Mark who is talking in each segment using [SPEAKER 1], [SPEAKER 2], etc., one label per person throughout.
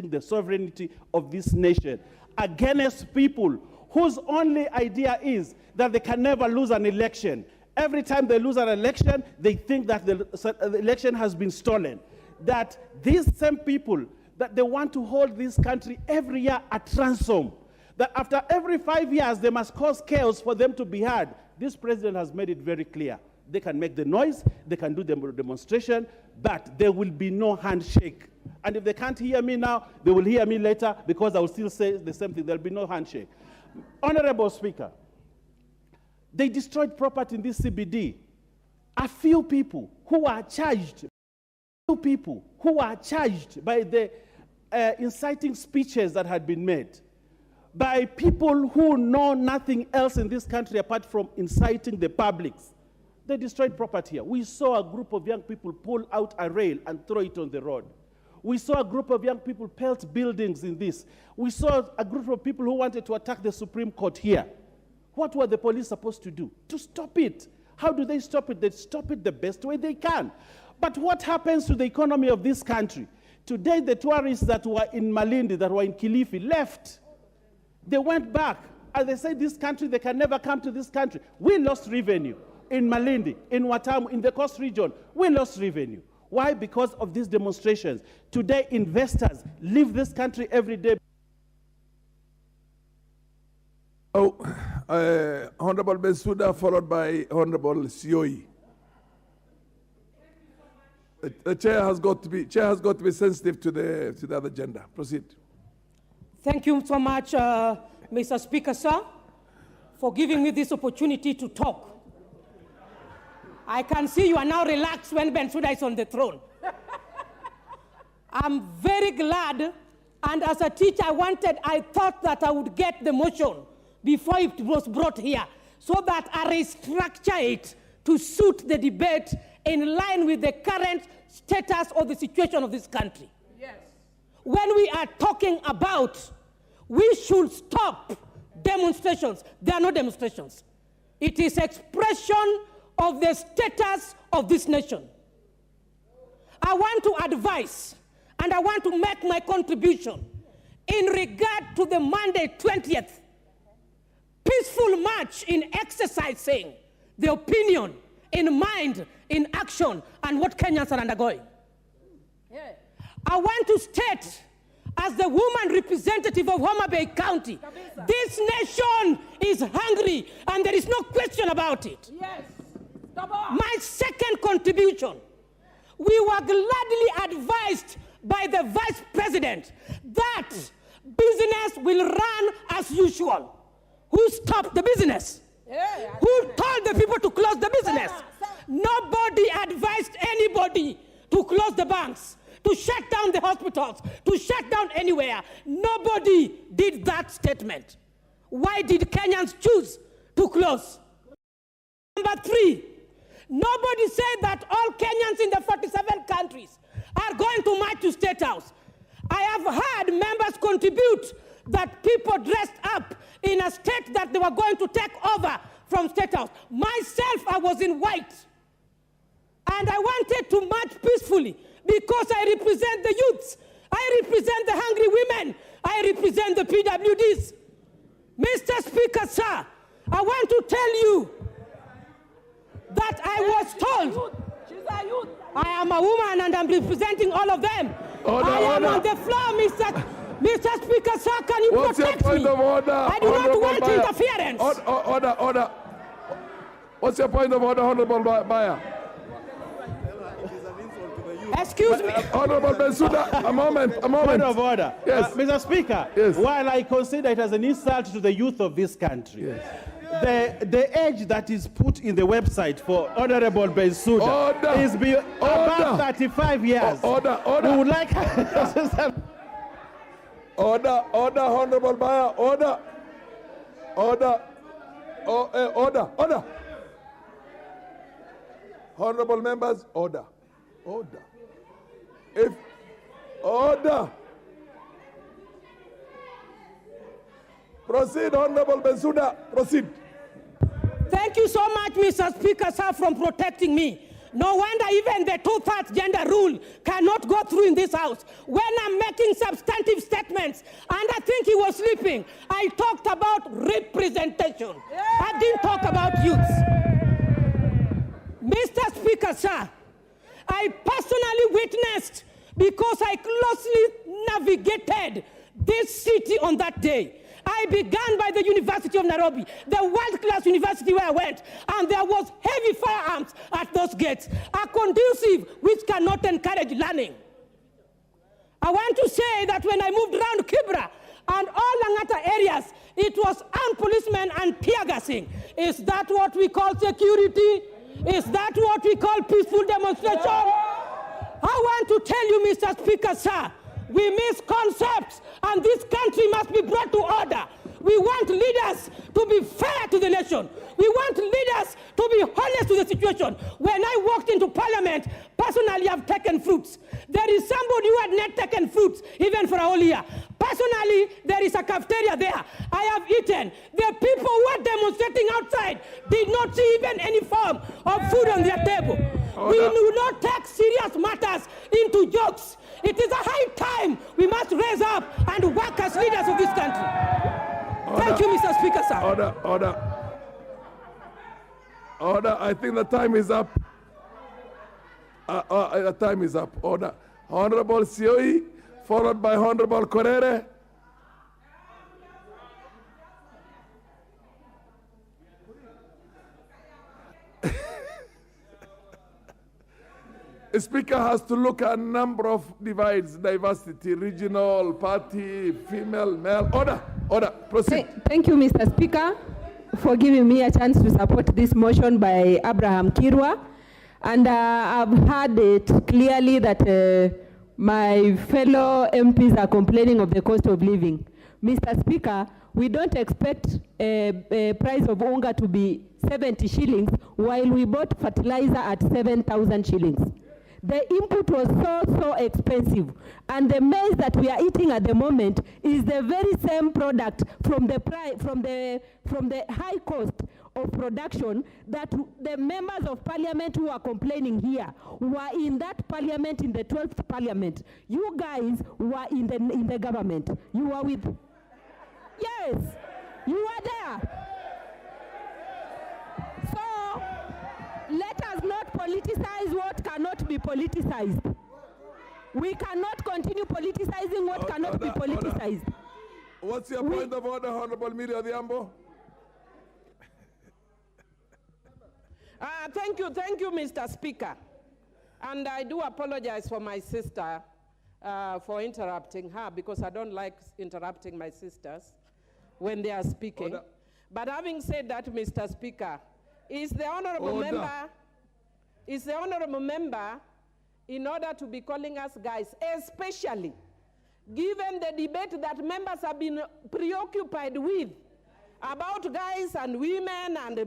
[SPEAKER 1] the sovereignty of this nation against people whose only idea is that they can never lose an election. Every time they lose an election, they think that the election has been stolen. That these same people, that they want to hold this country every year at ransom. That after every 5 years, they must cause chaos for them to be heard. This president has made it very clear. They can make the noise, they can do the demonstration, but there will be no handshake. And if they can't hear me now, they will hear me later, because I will still say the same thing. There will be no handshake. Honorable Speaker, they destroyed property in this CBD. A few people who are charged by the inciting speeches that had been made, by people who know nothing else in this country apart from inciting the public. They destroyed property here. We saw a group of young people pull out a rail and throw it on the road. We saw a group of young people pelt buildings in this. We saw a group of people who wanted to attack the Supreme Court here. What were the police supposed to do? To stop it. How do they stop it? They stop it the best way they can. But what happens to the economy of this country? Today, the tourists that were in Malindi, that were in Kilifi, left. They went back. And they said, this country, they can never come to this country. We lost revenue. In Malindi, in Watamu, in the coast region, we lost revenue. Why? Because of these demonstrations. Today, investors leave this country every day.
[SPEAKER 2] Honorable Bensuda, followed by Honorable Sioi. The chair has got to be sensitive to the other agenda. Proceed.
[SPEAKER 3] Thank you so much, Mr. Speaker, sir, for giving me this opportunity to talk. I can see you are now relaxed when Bensuda is on the throne. I'm very glad, and as a teacher, I thought that I would get the motion before it was brought here, so that I restructure it to suit the debate in line with the current status of the situation of this country. Yes. When we are talking about we should stop demonstrations, there are no demonstrations. It is expression of the status of this nation. I want to advise, and I want to make my contribution in regard to the Monday 20th peaceful march in exercising the opinion, in mind, in action, and what Kenyans are undergoing. Yeah. I want to state, as the woman representative of Homa Bay County, this nation is hungry, and there is no question about it. Yes. My second contribution, we were gladly advised by the Vice President that business will run as usual. Who stopped the business? Who told the people to close the business? Nobody advised anybody to close the banks, to shut down the hospitals, to shut down anywhere. Nobody did that statement. Why did Kenyans choose to close? Number three, nobody said that all Kenyans in the 47 countries are going to march to State House. I have heard members contribute that people dressed up in a state that they were going to take over from State House. Myself, I was in white. And I wanted to march peacefully because I represent the youths. I represent the hungry women. I represent the PWDs. Mr. Speaker, sir, I want to tell you that I was told I am a woman and I'm representing all of them. I am on the floor, Mr. Speaker, sir, can you protect me? I do not want interference.
[SPEAKER 2] Order. What's your point of order, Honorable Bayer?
[SPEAKER 3] Excuse me.
[SPEAKER 2] Honorable Bensuda, a moment.
[SPEAKER 1] Point of order.
[SPEAKER 2] Yes.
[SPEAKER 1] Mr. Speaker, yes. While I consider it as an insult to the youth of this country, yes, the age that is put in the website for Honorable Bensuda is about 35 years.
[SPEAKER 2] Order.
[SPEAKER 1] We would like
[SPEAKER 2] Order, Honorable Bayer, order. Honorable members, order. Order. Proceed, Honorable Bensuda, proceed.
[SPEAKER 3] Thank you so much, Mr. Speaker, sir, for protecting me. No wonder even the 2/3 gender rule cannot go through in this house. When I'm making substantive statements, and I think he was sleeping, I talked about representation. I didn't talk about youths. Mr. Speaker, sir, I personally witnessed, because I closely navigated this city on that day. I began by the University of Nairobi, the world-class university where I went, and there was heavy firearms at those gates, a conducive which cannot encourage learning. I want to say that when I moved around Kibra and all Langata areas, it was armed policemen and tear gassing. Is that what we call security? Is that what we call peaceful demonstration? I want to tell you, Mr. Speaker, sir, we miss concepts, and this country must be brought to order. We want leaders to be fair to the nation. We want leaders to be honest to the situation. When I walked into parliament, personally, I've taken fruits. There is somebody who had not taken fruits, even for a whole year. Personally, there is a cafeteria there. I have eaten. The people who are demonstrating outside did not see even any form of food on their table. We do not take serious matters into jokes. It is a high time we must raise up and work as leaders of this country. Thank you, Mr. Speaker, sir.
[SPEAKER 2] Order. I think the time is up. The time is up. Order. Honorable Sioi, followed by Honorable Korere. The Speaker has to look at a number of divides, diversity, regional, party, female, male. Order, proceed.
[SPEAKER 4] Thank you, Mr. Speaker, for giving me a chance to support this motion by Abraham Kirwa. And I've heard it clearly that my fellow MPs are complaining of the cost of living. Mr. Speaker, we don't expect a price of unga to be 70 shillings while we bought fertilizer at 7,000 shillings. The input was so expensive, and the maize that we are eating at the moment is the very same product from the high cost of production that the members of parliament who are complaining here were in that parliament, in the 12th parliament. You guys were in the government. You were with, yes, you were there. So let us not politicize what cannot be politicized. We cannot continue politicizing what cannot be politicized.
[SPEAKER 2] What's your point of order, Honorable Miriam Odhiambo?
[SPEAKER 5] Thank you, Mr. Speaker. And I do apologize for my sister for interrupting her, because I don't like interrupting my sisters when they are speaking.
[SPEAKER 2] Order.
[SPEAKER 5] But having said that, Mr. Speaker, is the honorable member in order to be calling us guys, especially given the debate that members have been preoccupied with about guys and women and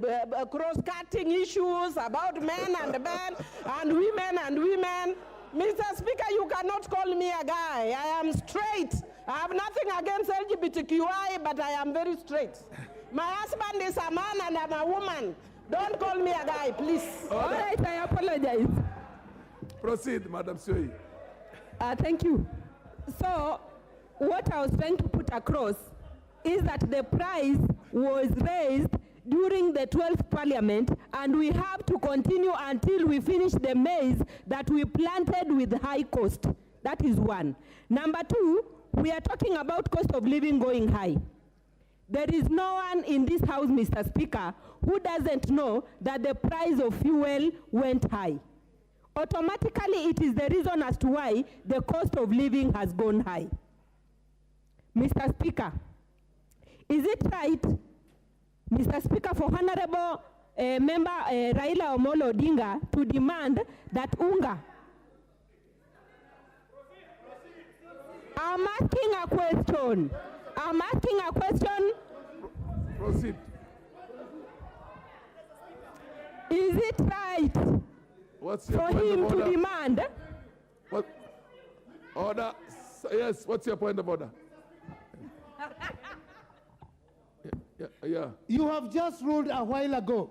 [SPEAKER 5] cross-cutting issues about men and men and women. Mr. Speaker, you cannot call me a guy. I am straight. I have nothing against LGBTQI, but I am very straight. My husband is a man and I'm a woman. Don't call me a guy, please.
[SPEAKER 4] All right, I apologize.
[SPEAKER 2] Proceed, Madam Sioi.
[SPEAKER 4] Thank you. So, what I was trying to put across is that the price was raised during the 12th parliament, and we have to continue until we finish the maize that we planted with high cost. That is one. Number two, we are talking about cost of living going high. There is no one in this house, Mr. Speaker, who doesn't know that the price of fuel went high. Automatically, it is the reason as to why the cost of living has gone high. Mr. Speaker, is it right, Mr. Speaker, for Honorable Member Raila Omolo Odinga to demand that unga? I'm asking a question.
[SPEAKER 2] Proceed.
[SPEAKER 4] Is it right
[SPEAKER 2] What's your
[SPEAKER 4] for
[SPEAKER 2] point
[SPEAKER 4] him
[SPEAKER 2] of order?
[SPEAKER 4] to demand?
[SPEAKER 2] What? Order. Yes, what's your point of order?
[SPEAKER 6] You have just ruled a while ago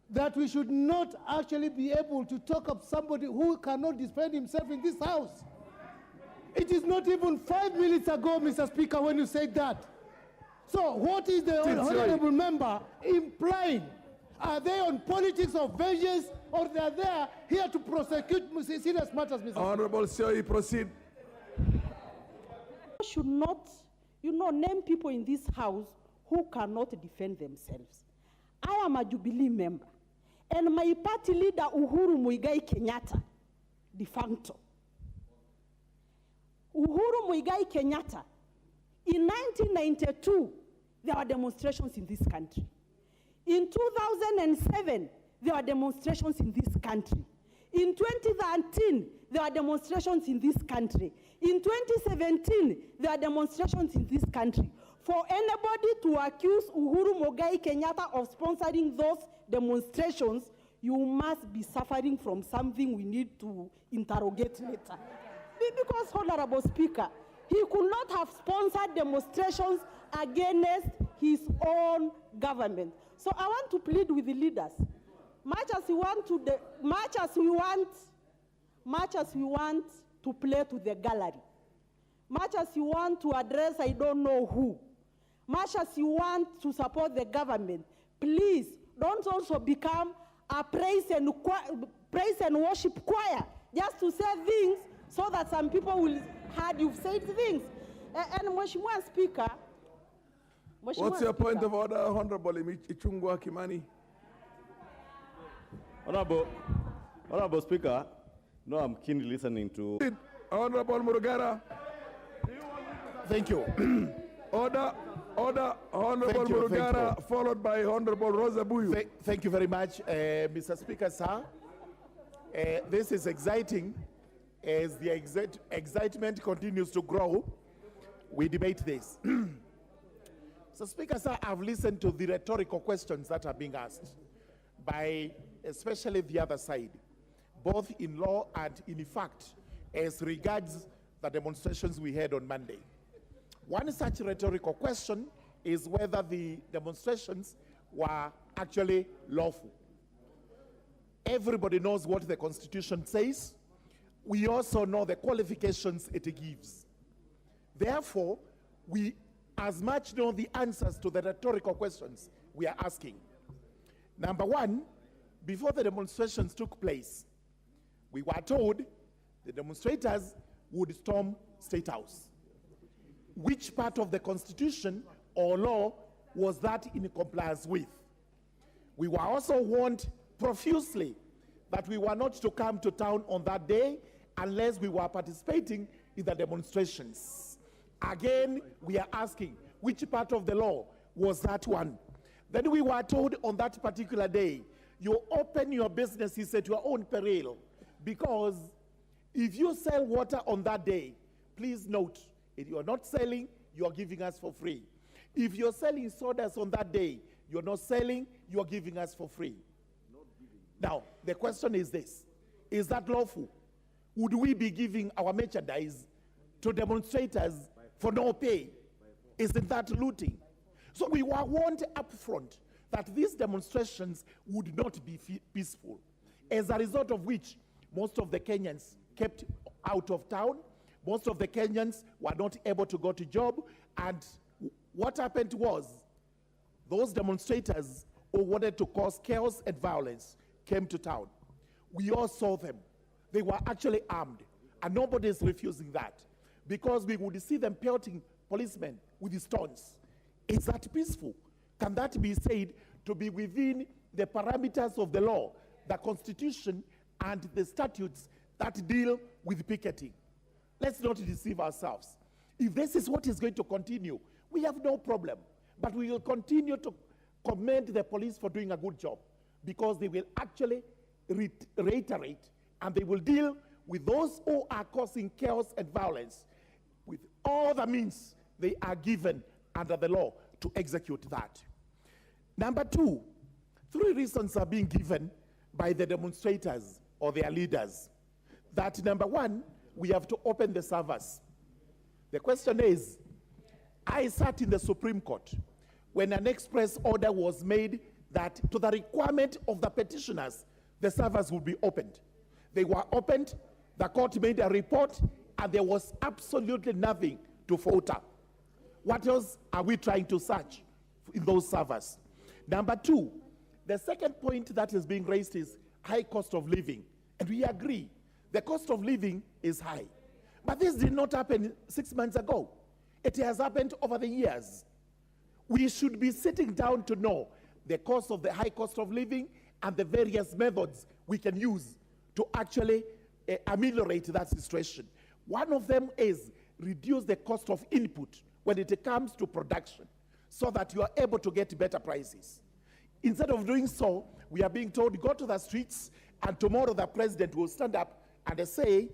[SPEAKER 6] that we should not actually be able to talk of somebody who cannot defend himself in this house. It is not even 5 minutes ago, Mr. Speaker, when you said that. So what is the honorable member implying? Are they on politics of vengeance, or they are there here to prosecute serious matters, Mr.
[SPEAKER 2] Honorable Sio, proceed.
[SPEAKER 7] Should not, name people in this house who cannot defend themselves. I am a Jubilee member, and my party leader, Uhuru Muigai Kenyatta, de facto. Uhuru Muigai Kenyatta, in 1992, there were demonstrations in this country. In 2007, there were demonstrations in this country. In 2013, there were demonstrations in this country. In 2017, there were demonstrations in this country. For anybody to accuse Uhuru Muigai Kenyatta of sponsoring those demonstrations, you must be suffering from something we need to interrogate later. Because, Honorable Speaker, he could not have sponsored demonstrations against his own government. So I want to plead with the leaders. Much as we want to play to the gallery, much as you want to address I don't know who, much as you want to support the government, please don't also become a praise and worship choir just to say things so that some people will hear you've said things. And Mheshimiwa Speaker,
[SPEAKER 2] What's your point of order, Honorable Ichung'wah Kimani?
[SPEAKER 8] Honorable Speaker, no, I'm keenly listening to...
[SPEAKER 2] Honorable Murugara.
[SPEAKER 9] Thank you.
[SPEAKER 2] Order, Honorable Murugara, followed by Honorable Rosa Buyu.
[SPEAKER 9] Thank you very much, Mr. Speaker, sir. This is exciting. As the excitement continues to grow, we debate this. So, Speaker, sir, I've listened to the rhetorical questions that are being asked by especially the other side, both in law and in fact, as regards the demonstrations we had on Monday. One such rhetorical question is whether the demonstrations were actually lawful. Everybody knows what the Constitution says. We also know the qualifications it gives. Therefore, we as much know the answers to the rhetorical questions we are asking. Number one, before the demonstrations took place, we were told the demonstrators would storm State House. Which part of the Constitution or law was that in compliance with? We were also warned profusely that we were not to come to town on that day unless we were participating in the demonstrations. Again, we are asking, which part of the law was that one? Then we were told on that particular day, you open your businesses at your own peril, because if you sell water on that day, please note, if you are not selling, you are giving us for free. If you're selling sodas on that day, you're not selling, you are giving us for free. Now, the question is this: is that lawful? Would we be giving our merchandise to demonstrators for no pay? Isn't that looting? So we were warned up front that these demonstrations would not be peaceful, as a result of which most of the Kenyans kept out of town, most of the Kenyans were not able to go to job, and what happened was those demonstrators who wanted to cause chaos and violence came to town. We all saw them. They were actually armed, and nobody is refusing that, because we would see them pelting policemen with stones. Is that peaceful? Can that be said to be within the parameters of the law, the Constitution, and the statutes that deal with picketing? Let's not deceive ourselves. If this is what is going to continue, we have no problem. But we will continue to commend the police for doing a good job, because they will actually reiterate and they will deal with those who are causing chaos and violence with all the means they are given under the law to execute that. Number two, 3 reasons are being given by the demonstrators or their leaders. That number one, we have to open the servers. The question is, I sat in the Supreme Court when an express order was made that to the requirement of the petitioners, the servers would be opened. They were opened, the court made a report, and there was absolutely nothing to filter. What else are we trying to search in those servers? Number two, the second point that is being raised is high cost of living. And we agree, the cost of living is high. But this did not happen 6 months ago. It has happened over the years. We should be sitting down to know the cost of the high cost of living and the various methods we can use to actually ameliorate that situation. One of them is reduce the cost of input when it comes to production so that you are able to get better prices. Instead of doing so, we are being told, go to the streets, and tomorrow the president will stand up and say,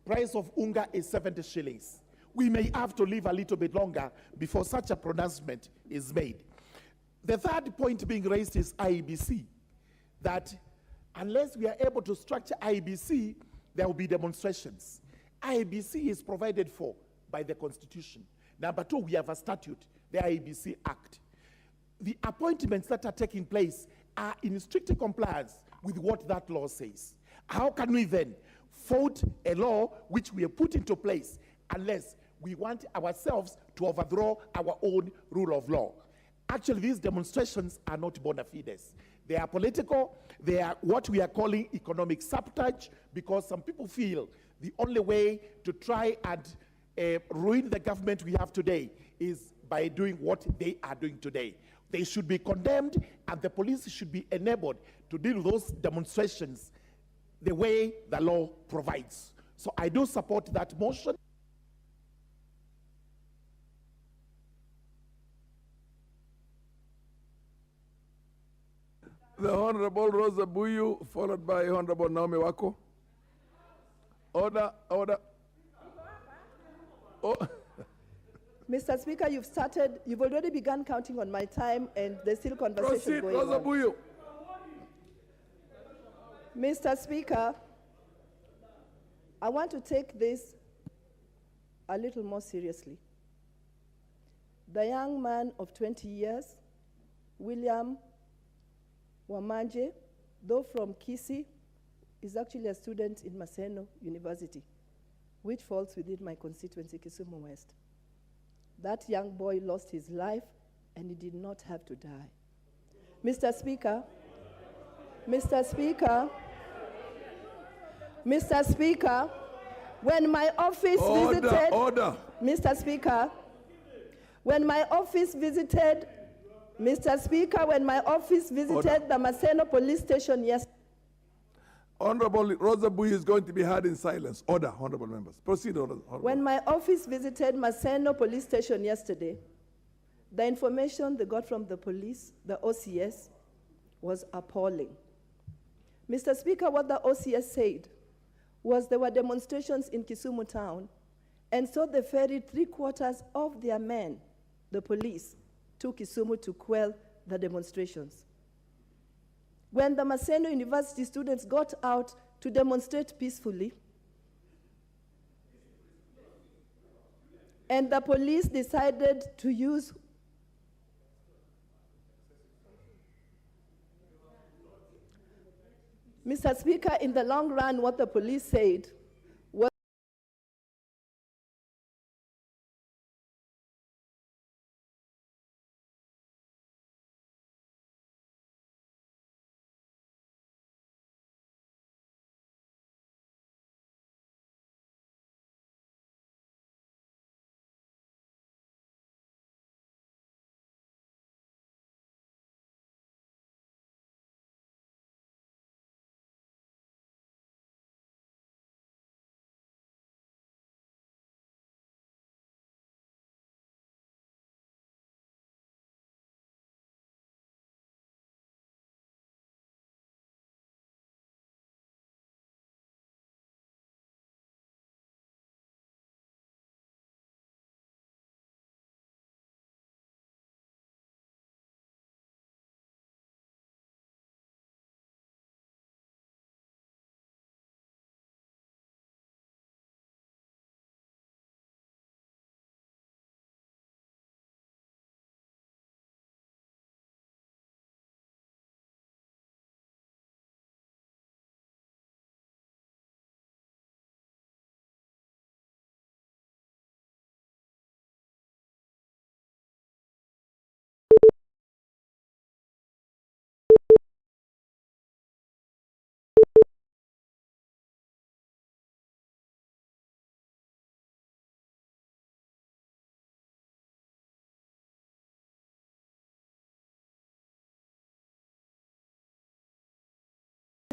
[SPEAKER 9] price of unga is 70 shillings. We may have to live a little bit longer before such a pronouncement is made. The third point being raised is IEBC, that unless we are able to structure IEBC, there will be demonstrations. IEBC is provided for by the Constitution. Number two, we have a statute, the IEBC Act. The appointments that are taking place are in strict compliance with what that law says. How can we then fault a law which we have put into place unless we want ourselves to overthrow our own rule of law? Actually, these demonstrations are not bona fides. They are political. They are what we are calling economic sabotage, because some people feel the only way to try and ruin the government we have today is by doing what they are doing today. They should be condemned, and the police should be enabled to deal with those demonstrations the way the law provides. So I do support that motion.
[SPEAKER 2] The Honorable Rosa Buyu, followed by Honorable Naomi Wako. Order, order. Oh.
[SPEAKER 10] Mr. Speaker, you've already begun counting on my time, and there's still conversation
[SPEAKER 2] Proceed,
[SPEAKER 10] going
[SPEAKER 2] Rosa
[SPEAKER 10] on.
[SPEAKER 2] Buyu.
[SPEAKER 10] Mr. Speaker, I want to take this a little more seriously. The young man of 20 years, William Wamanje, though from Kisii, is actually a student in Maseno University, which falls within my constituency, Kisumu West. That young boy lost his life, and he did not have to die. Mr. Speaker, Mr. Speaker, Mr. Speaker, when my office visited...
[SPEAKER 2] Order.
[SPEAKER 10] Mr. Speaker, when my office visited... Mr. Speaker, when my office visited the Maseno police station yesterday...
[SPEAKER 2] Honorable Rosa Buyu is going to be heard in silence. Order, honorable members. Proceed, honorable.
[SPEAKER 10] When my office visited Maseno police station yesterday, the information they got from the police, the OCS, was appalling. Mr. Speaker, what the OCS said was there were demonstrations in Kisumu town, and so they ferried 3/4 of their men, the police, to Kisumu to quell the demonstrations. When the Maseno University students got out to demonstrate peacefully, and the police decided to use Mr. Speaker, in the long run, what the police said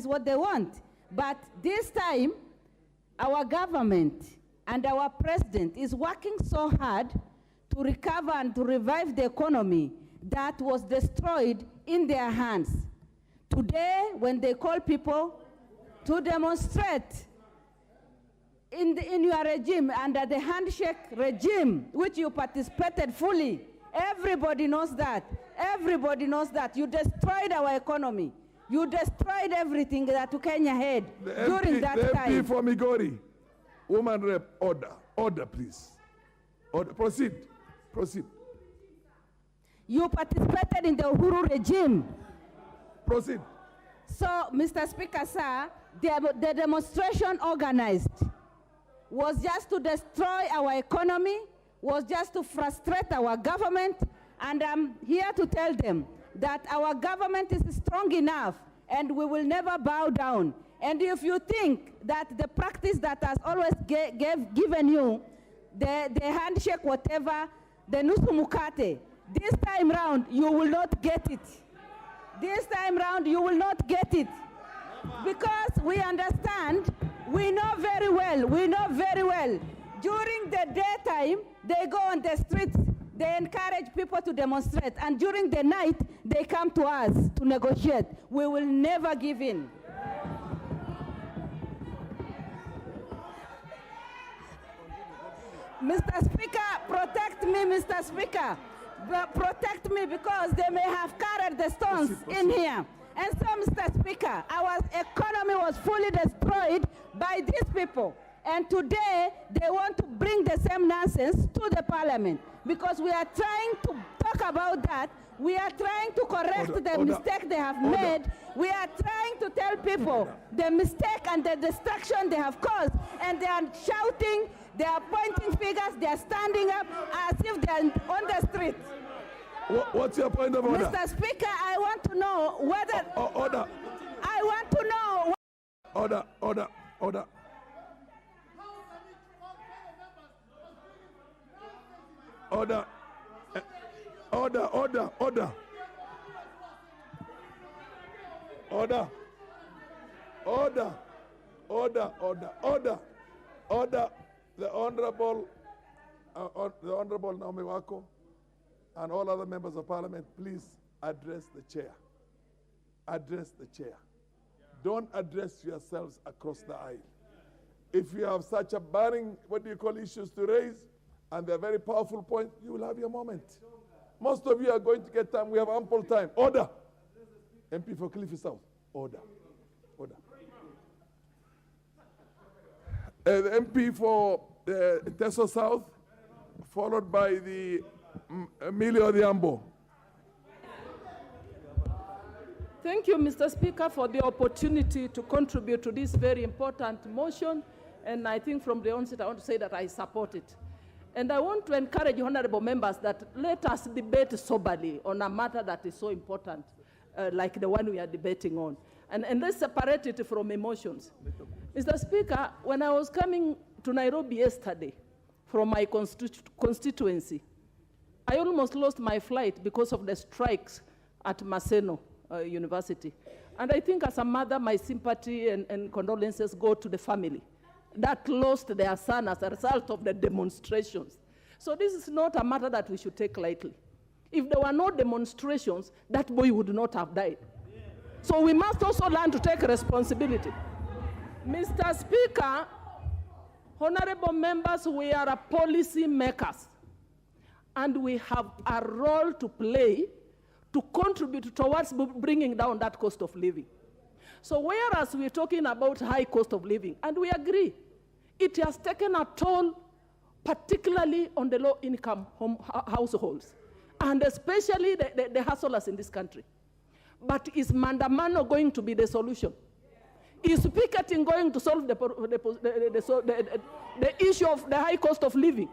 [SPEAKER 11] is what they want. But this time, our government and our president is working so hard to recover and to revive the economy that was destroyed in their hands. Today, when they call people to demonstrate in your regime, under the handshake regime, which you participated fully, everybody knows that. Everybody knows that. You destroyed our economy. You destroyed everything that Kenya had during that time.
[SPEAKER 2] The MP for Migori, woman rep, order. Order, please. Order. Proceed. Proceed.
[SPEAKER 11] You participated in the Uhuru regime.
[SPEAKER 2] Proceed.
[SPEAKER 11] So, Mr. Speaker, sir, the demonstration organized was just to destroy our economy, was just to frustrate our government, and I'm here to tell them that our government is strong enough and we will never bow down. And if you think that the practice that has always given you, the handshake, whatever, the nusu mukate, this time round, you will not get it. This time round, you will not get it. Because we understand, we know very well, during the daytime, they go on the streets, they encourage people to demonstrate, and during the night, they come to us to negotiate. We will never give in. Mr. Speaker, protect me, Mr. Speaker. Protect me, because they may have carried the stones in here. And so, Mr. Speaker, our economy was fully destroyed by these people. And today, they want to bring the same nonsense to the parliament. Because we are trying to talk about that. We are trying to correct the mistake they have made. We are trying to tell people the mistake and the destruction they have caused. And they are shouting, they are pointing fingers, they are standing up as if they are on the street.
[SPEAKER 2] What's your point of order?
[SPEAKER 11] Mr. Speaker, I want to know whether...
[SPEAKER 2] Order.
[SPEAKER 11] I want to know...
[SPEAKER 2] Order, order, order. Order. Order, order, order. Order. Order. Order, order, order. Order. The Honorable Naomi Wako and all other members of parliament, please address the chair. Address the chair. Don't address yourselves across the aisle. If you have such a burning, issues to raise, and they're very powerful points, you will have your moment. Most of you are going to get time. We have ample time. Order. MP for Cliffy South. Order. Order. The MP for Teso South, followed by the Emilio Odhiambo.
[SPEAKER 5] Thank you, Mr. Speaker, for the opportunity to contribute to this very important motion. And I think from the onset, I want to say that I support it. And I want to encourage honorable members that let us debate soberly on a matter that is so important, like the one we are debating on. And let's separate it from emotions. Mr. Speaker, when I was coming to Nairobi yesterday from my constituency, I almost lost my flight because of the strikes at Maseno University. And I think as a mother, my sympathy and condolences go to the family that lost their son as a result of the demonstrations. So this is not a matter that we should take lightly. If there were no demonstrations, that boy would not have died. So we must also learn to take responsibility. Mr. Speaker, honorable members, we are a policy makers, and we have a role to play to contribute towards bringing down that cost of living. So whereas we're talking about high cost of living, and we agree, it has taken a toll, particularly on the low-income households, and especially the hustlers in this country. But is Mandamano going to be the solution? Is picketing going to solve the issue of the high cost of living?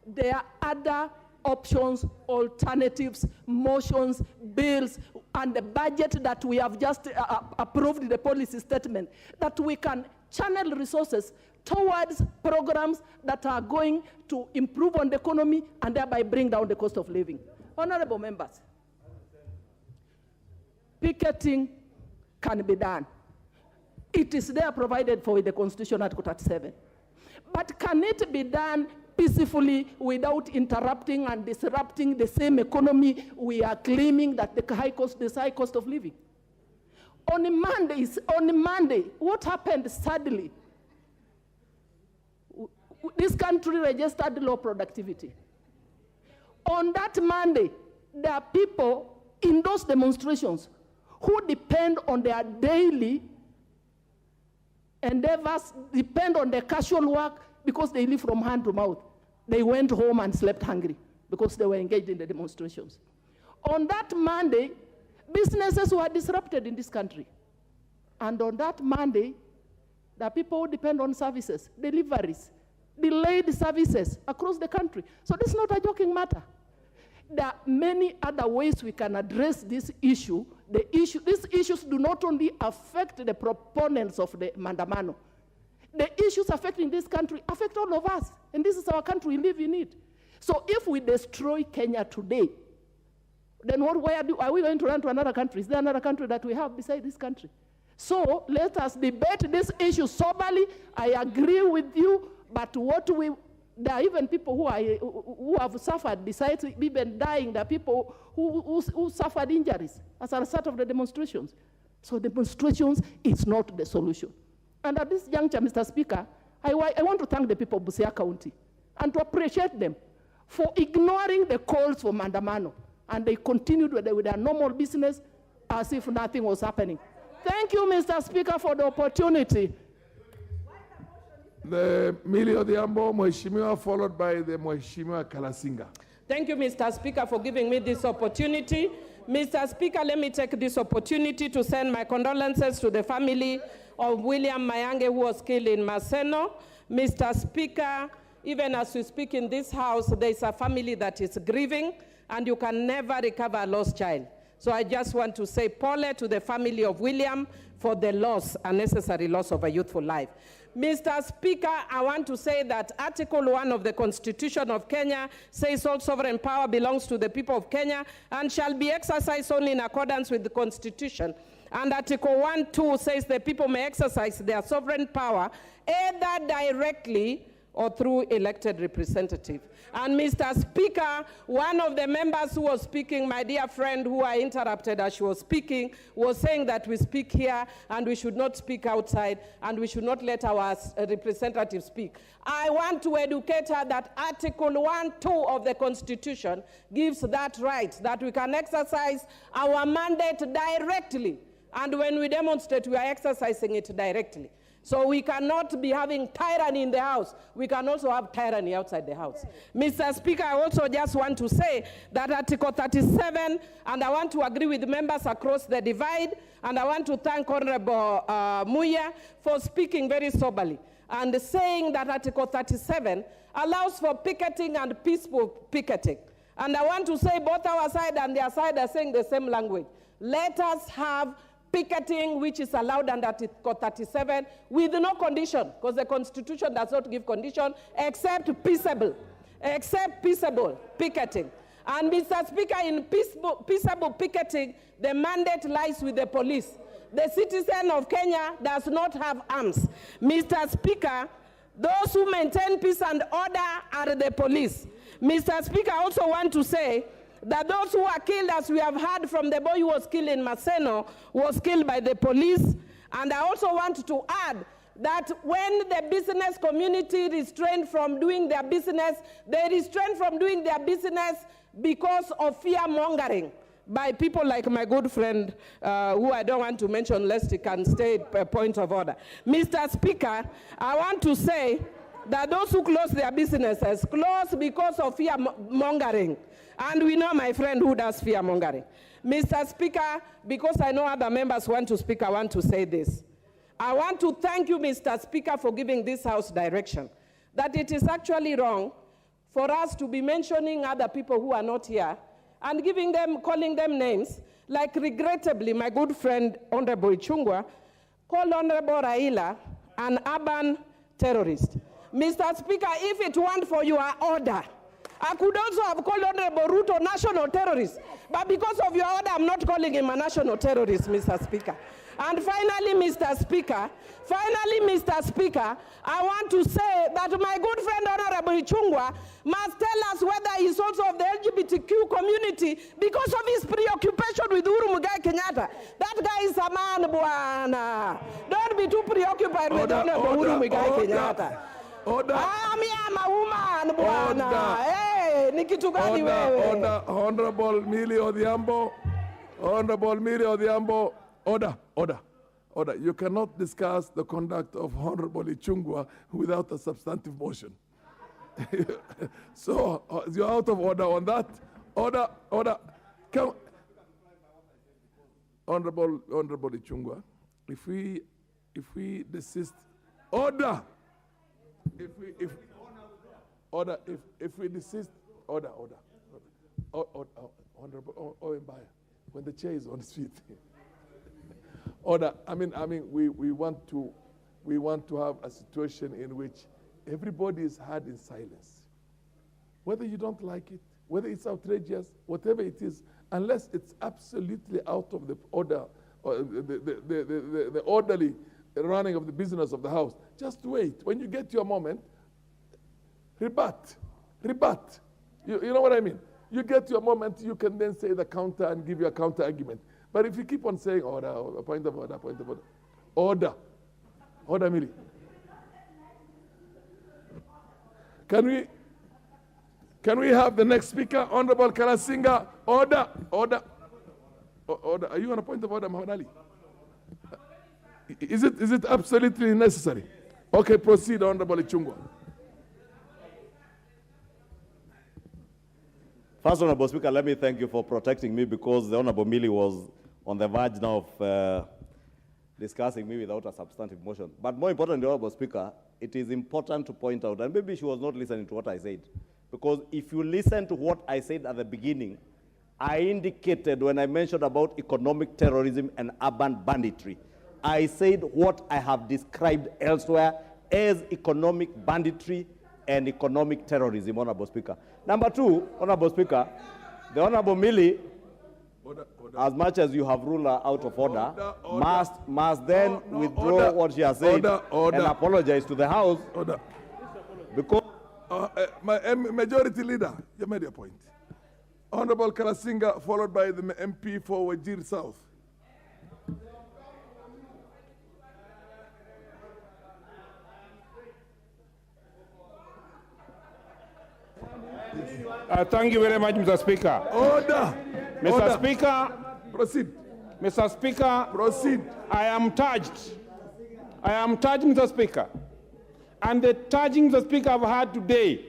[SPEAKER 5] There are other options, alternatives, motions, bills, and the budget that we have just approved in the policy statement, that we can channel resources towards programs that are going to improve on the economy and thereby bring down the cost of living. Honorable members, picketing can be done. It is there provided for in the Constitution, Article 37. But can it be done peacefully without interrupting and disrupting the same economy we are claiming that the high cost of living? On Monday, what happened sadly? This country registered low productivity. On that Monday, there are people in those demonstrations who depend on their daily endeavors, depend on their casual work because they live from hand to mouth. They went home and slept hungry because they were engaged in the demonstrations. On that Monday, businesses were disrupted in this country. And on that Monday, there are people who depend on services, deliveries, delayed services across the country. So this is not a joking matter. There are many other ways we can address this issue. These issues do not only affect the proponents of the Mandamano. The issues affecting this country affect all of us. And this is our country, we live in it. So if we destroy Kenya today, then are we going to run to another country? Is there another country that we have beside this country? So let us debate this issue soberly. I agree with you, but there are even people who have suffered, besides even dying, there are people who suffered injuries as a result of the demonstrations. So demonstrations is not the solution. And at this juncture, Mr. Speaker, I want to thank the people of Busia County and to appreciate them for ignoring the calls for Mandamano. And they continued with their normal business as if nothing was happening. Thank you, Mr. Speaker, for the opportunity.
[SPEAKER 2] The Millie Odhiambo, Mheshimiwa, followed by the Mheshimiwa Kalasinga.
[SPEAKER 5] Thank you, Mr. Speaker, for giving me this opportunity. Mr. Speaker, let me take this opportunity to send my condolences to the family of William Mayange, who was killed in Maseno. Mr. Speaker, even as we speak in this house, there is a family that is grieving, and you can never recover a lost child. So I just want to say pole to the family of William for the loss, unnecessary loss of a youthful life. Mr. Speaker, I want to say that Article 1 of the Constitution of Kenya says all sovereign power belongs to the people of Kenya and shall be exercised only in accordance with the Constitution. And Article 1(2) says the people may exercise their sovereign power either directly or through elected representative. And Mr. Speaker, one of the members who was speaking, my dear friend who I interrupted as she was speaking, was saying that we speak here and we should not speak outside and we should not let our representatives speak. I want to educate her that Article 1(2) of the Constitution gives that right, that we can exercise our mandate directly. And when we demonstrate, we are exercising it directly. So we cannot be having tyranny in the house. We can also have tyranny outside the house. Mr. Speaker, I also just want to say that Article 37, and I want to agree with members across the divide, and I want to thank Honorable Muya for speaking very soberly and saying that Article 37 allows for picketing and peaceful picketing. And I want to say both our side and their side are saying the same language. Let us have picketing, which is allowed under Article 37, with no condition, because the Constitution does not give condition, except peaceable picketing. And Mr. Speaker, in peaceable picketing, the mandate lies with the police. The citizen of Kenya does not have arms. Mr. Speaker, those who maintain peace and order are the police. Mr. Speaker, I also want to say that those who are killed, as we have heard from the boy who was killed in Maseno, was killed by the police. And I also want to add that when the business community restrained from doing their business, they restrained from doing their business because of fear-mongering by people like my good friend, who I don't want to mention lest he can state a point of order. Mr. Speaker, I want to say that those who close their businesses close because of fear-mongering. And we know my friend who does fear-mongering. Mr. Speaker, because I know other members want to speak, I want to say this. I want to thank you, Mr. Speaker, for giving this House direction, that it is actually wrong for us to be mentioning other people who are not here and calling them names, like regrettably my good friend Honorable Ichung'wah called Honorable Raila an urban terrorist. Mr. Speaker, if it weren't for your order, I could also have called Honorable Ruto national terrorist. But because of your order, I'm not calling him a national terrorist, Mr. Speaker. And finally, Mr. Speaker, I want to say that my good friend Honorable Ichung'wah must tell us whether he's also of the LGBTQ community because of his preoccupation with Uhuru Muigai Kenyatta. That guy is a man, bwana. Don't be too preoccupied with Honorable Uhuru Muigai Kenyatta.
[SPEAKER 2] Order.
[SPEAKER 5] I'm a woman, bwana. Hey, ni kitu gani wewe?
[SPEAKER 2] Order. Honorable Millie Odhiambo. Order. You cannot discuss the conduct of Honorable Ichung'wah without a substantive motion. So you're out of order on that. Order. Come. Honorable Ichung'wah, if we desist, order. If we desist, order. Honorable Mbaya, when the chair is on his feet. Order. I mean, we want to have a situation in which everybody is heard in silence. Whether you don't like it, whether it's outrageous, whatever it is, unless it's absolutely out of the order, or the orderly running of the business of the House, just wait. When you get your moment, rebut. You know what I mean? You get your moment, you can then say the counter and give your counter argument. But if you keep on saying order, point of order, Millie. Can we have the next speaker, Honorable Kalasinga? Order. Are you on a point of order, Muhammad Ali? Is it absolutely necessary? Okay, proceed, Honorable Ichung'wah.
[SPEAKER 8] First, Honorable Speaker, let me thank you for protecting me because the Honorable Millie was on the verge now of discussing me without a substantive motion. But more importantly, Honorable Speaker, it is important to point out, and maybe she was not listening to what I said, because if you listen to what I said at the beginning, I indicated when I mentioned about economic terrorism and urban banditry, I said what I have described elsewhere as economic banditry and economic terrorism, Honorable Speaker. Number two, Honorable Speaker, the Honorable Millie, as much as you have ruled her out of order, must then withdraw what she has said and apologize to the House. Because
[SPEAKER 2] Majority Leader, you made your point. Honorable Kalasinga, followed by the MP for Wajir South.
[SPEAKER 12] Thank you very much, Mr. Speaker.
[SPEAKER 2] Order.
[SPEAKER 12] Mr. Speaker.
[SPEAKER 2] Proceed.
[SPEAKER 12] Mr. Speaker.
[SPEAKER 2] Proceed.
[SPEAKER 12] I am charged, Mr. Speaker. And the charging, Mr. Speaker, I've had today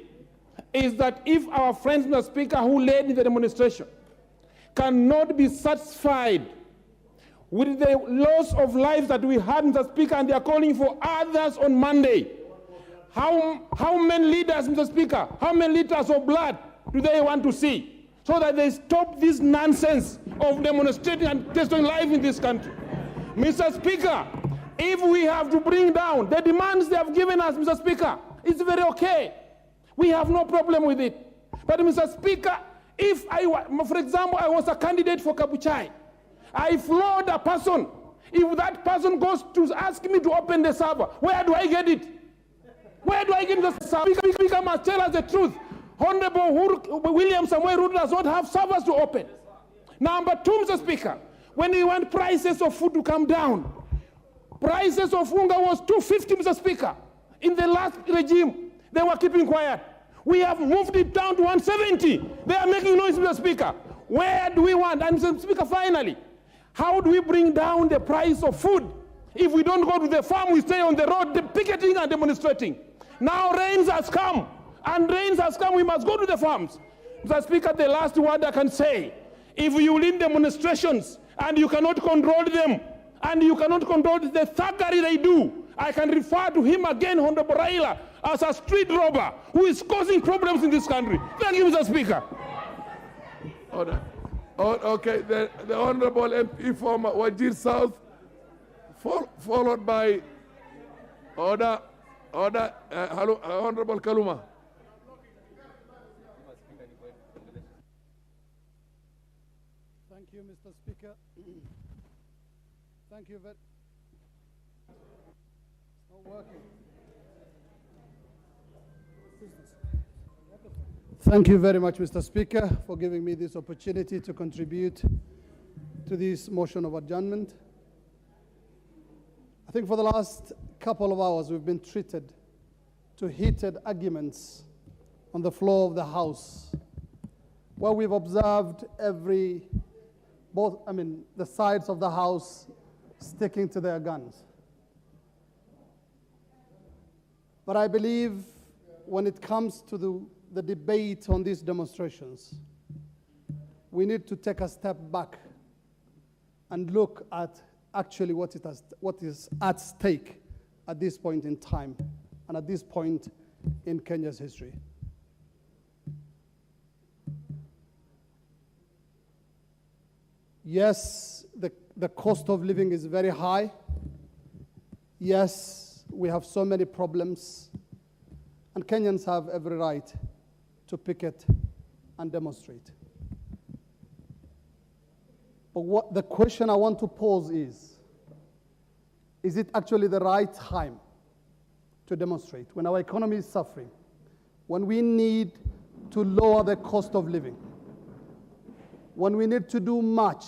[SPEAKER 12] is that if our friends, Mr. Speaker, who led the demonstration cannot be satisfied with the loss of lives that we had, Mr. Speaker, and they are calling for others on Monday, how many liters, Mr. Speaker, how many liters of blood do they want to see so that they stop this nonsense of demonstrating and destroying life in this country? Mr. Speaker, if we have to bring down the demands they have given us, Mr. Speaker, it's very okay. We have no problem with it. But Mr. Speaker, if for example, I was a candidate for Kabuchai, I floored a person. If that person goes to ask me to open the server, where do I get it? Where do I get the server? Speaker must tell us the truth. Honorable William Samoei Ruto does not have servers to open. Number two, Mr. Speaker, when we want prices of food to come down, prices of unga was 250, Mr. Speaker. In the last regime, they were keeping quiet. We have moved it down to 170. They are making noise, Mr. Speaker. Where do we want? And Mr. Speaker, finally, how do we bring down the price of food? If we don't go to the farm, we stay on the road, picketing and demonstrating. Now rains has come, and rains has come, we must go to the farms. Mr. Speaker, the last word I can say, if you lead demonstrations and you cannot control them, and you cannot control the thuggery they do, I can refer to him again, Honorable Raila, as a street robber who is causing problems in this country. Thank you, Mr. Speaker.
[SPEAKER 2] Order. Okay, the Honorable MP from Wajir South, followed by Honorable Kaluma.
[SPEAKER 6] Thank you, Mr. Speaker. Thank you very. It's not working. Thank you very much, Mr. Speaker, for giving me this opportunity to contribute to this motion of adjournment. I think for the last couple of hours, we've been treated to heated arguments on the floor of the House, where we've observed the sides of the House sticking to their guns. But I believe when it comes to the debate on these demonstrations, we need to take a step back and look at actually what is at stake at this point in time and at this point in Kenya's history. Yes, the cost of living is very high. Yes, we have so many problems, and Kenyans have every right to picket and demonstrate. But what the question I want to pose is it actually the right time to demonstrate when our economy is suffering, when we need to lower the cost of living, when we need to do much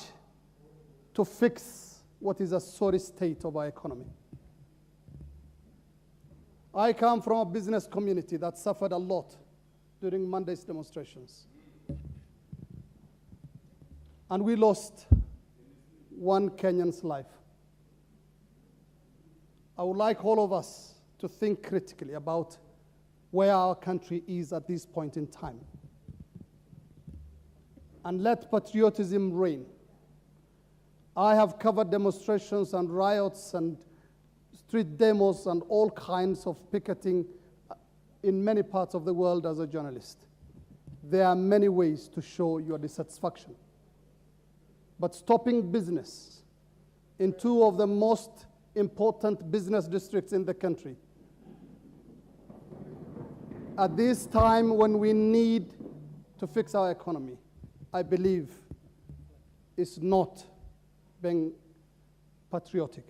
[SPEAKER 6] to fix what is a sorry state of our economy? I come from a business community that suffered a lot during Monday's demonstrations. And we lost one Kenyan's life. I would like all of us to think critically about where our country is at this point in time. And let patriotism reign. I have covered demonstrations and riots and street demos and all kinds of picketing in many parts of the world as a journalist. There are many ways to show your dissatisfaction. But stopping business in two of the most important business districts in the country at this time when we need to fix our economy, I believe, is not being patriotic.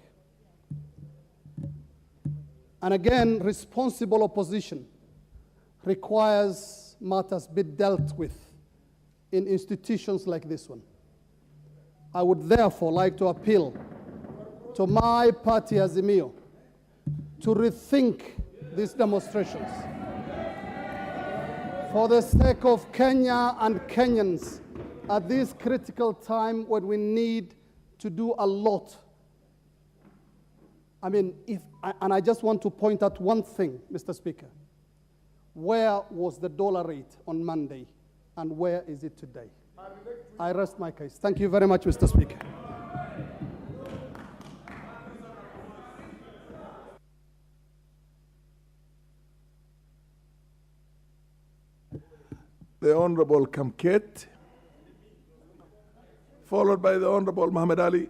[SPEAKER 6] And again, responsible opposition requires matters be dealt with in institutions like this one. I would therefore like to appeal to my party, Azimio, to rethink these demonstrations for the sake of Kenya and Kenyans at this critical time when we need to do a lot. And I just want to point out one thing, Mr. Speaker. Where was the dollar rate on Monday, and where is it today? I rest my case. Thank you very much, Mr. Speaker.
[SPEAKER 2] The Honorable Kamket, followed by the Honorable Muhammad Ali.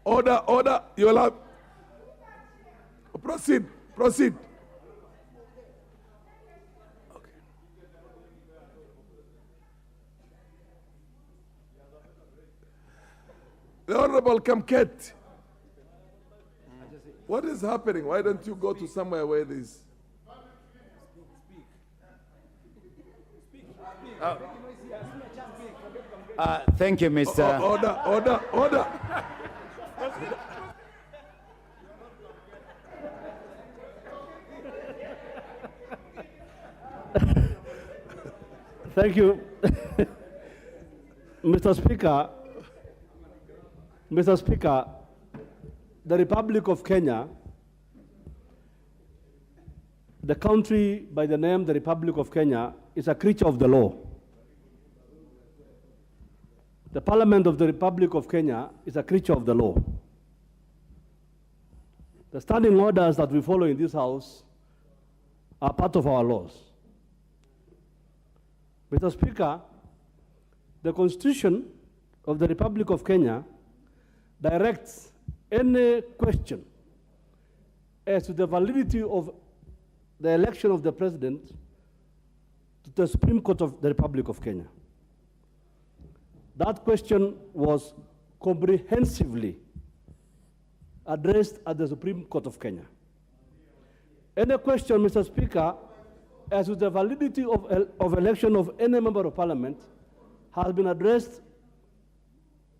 [SPEAKER 2] Order, you'll have. Proceed. Okay. The Honorable Kamket. What is happening? Why don't you go to somewhere where there's...
[SPEAKER 13] Thank you, Mr.
[SPEAKER 2] Order.
[SPEAKER 1] Thank you. Mr. Speaker, the Republic of Kenya, the country by the name the Republic of Kenya, is a creature of the law. The Parliament of the Republic of Kenya is a creature of the law. The standing orders that we follow in this House are part of our laws. Mr. Speaker, the Constitution of the Republic of Kenya directs any question as to the validity of the election of the President to the Supreme Court of the Republic of Kenya.
[SPEAKER 14] That question was comprehensively addressed at the Supreme Court of Kenya. Any question, Mr. Speaker, as to the validity of election of any member of parliament has been addressed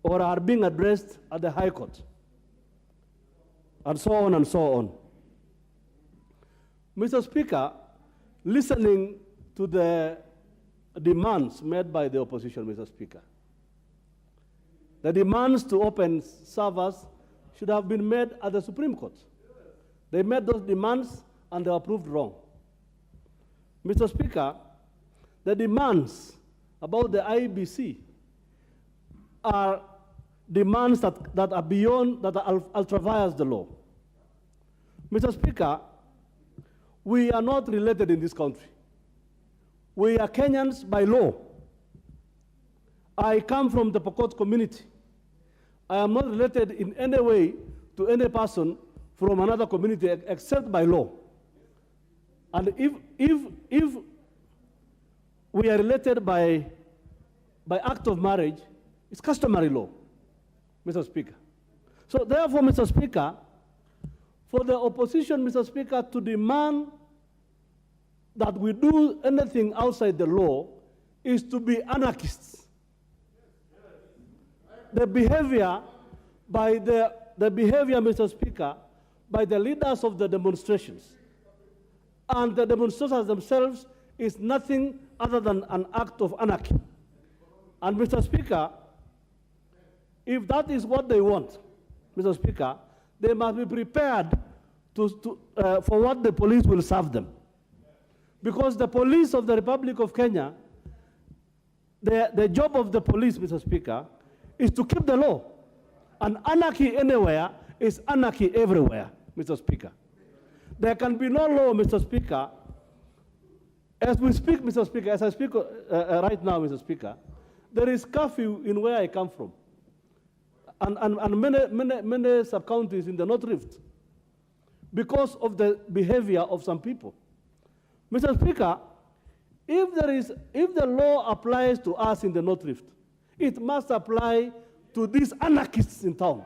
[SPEAKER 14] or are being addressed at the High Court, and so on and so on. Mr. Speaker, listening to the demands made by the opposition, Mr. Speaker, the demands to open servers should have been made at the Supreme Court. They made those demands and they were proved wrong. Mr. Speaker, the demands about the IEBC are demands that are beyond, that are ultra-vires the law. Mr. Speaker, we are not related in this country. We are Kenyans by law. I come from the Pokot community. I am not related in any way to any person from another community except by law. And if we are related by act of marriage, it's customary law, Mr. Speaker. So therefore, Mr. Speaker, for the opposition, Mr. Speaker, to demand that we do anything outside the law is to be anarchists. The behavior, Mr. Speaker, by the leaders of the demonstrations and the demonstrators themselves is nothing other than an act of anarchy. And Mr. Speaker, if that is what they want, Mr. Speaker, they must be prepared for what the police will serve them. Because the police of the Republic of Kenya, the job of the police, Mr. Speaker, is to keep the law. And anarchy anywhere is anarchy everywhere, Mr. Speaker. There can be no law, Mr. Speaker. As we speak, Mr. Speaker, as I speak right now, Mr. Speaker, there is curfew in where I come from. And many sub-counties in the North Rift because of the behavior of some people. Mr. Speaker, if the law applies to us in the North Rift, it must apply to these anarchists in town.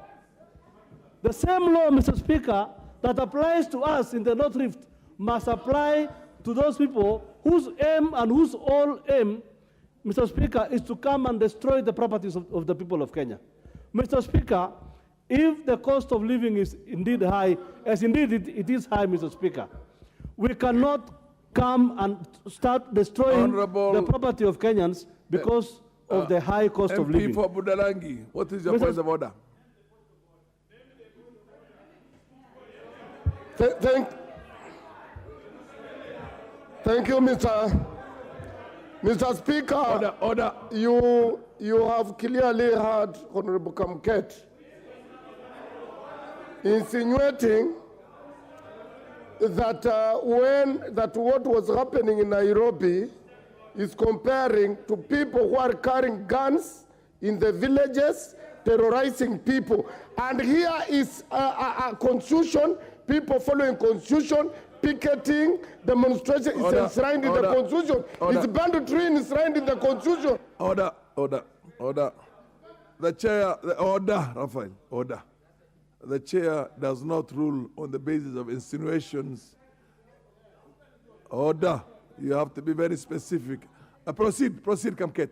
[SPEAKER 14] The same law, Mr. Speaker, that applies to us in the North Rift must apply to those people whose aim and whose all aim, Mr. Speaker, is to come and destroy the properties of the people of Kenya. Mr. Speaker, if the cost of living is indeed high, as indeed it is high, Mr. Speaker, we cannot come and start destroying the property of Kenyans because of the high cost of living.
[SPEAKER 2] MP for Budalangi, what is your point of order?
[SPEAKER 15] Thank you, Mr. Speaker.
[SPEAKER 2] Order.
[SPEAKER 15] You have clearly heard Honorable Kamket insinuating that what was happening in Nairobi is comparing to people who are carrying guns in the villages, terrorizing people. And here is a constitution, people following constitution, picketing, demonstration is enshrined in the constitution. It's banditry enshrined in the constitution.
[SPEAKER 2] Order. The chair, Raphael, order. The chair does not rule on the basis of insinuations. Order. You have to be very specific. Proceed, Kamket.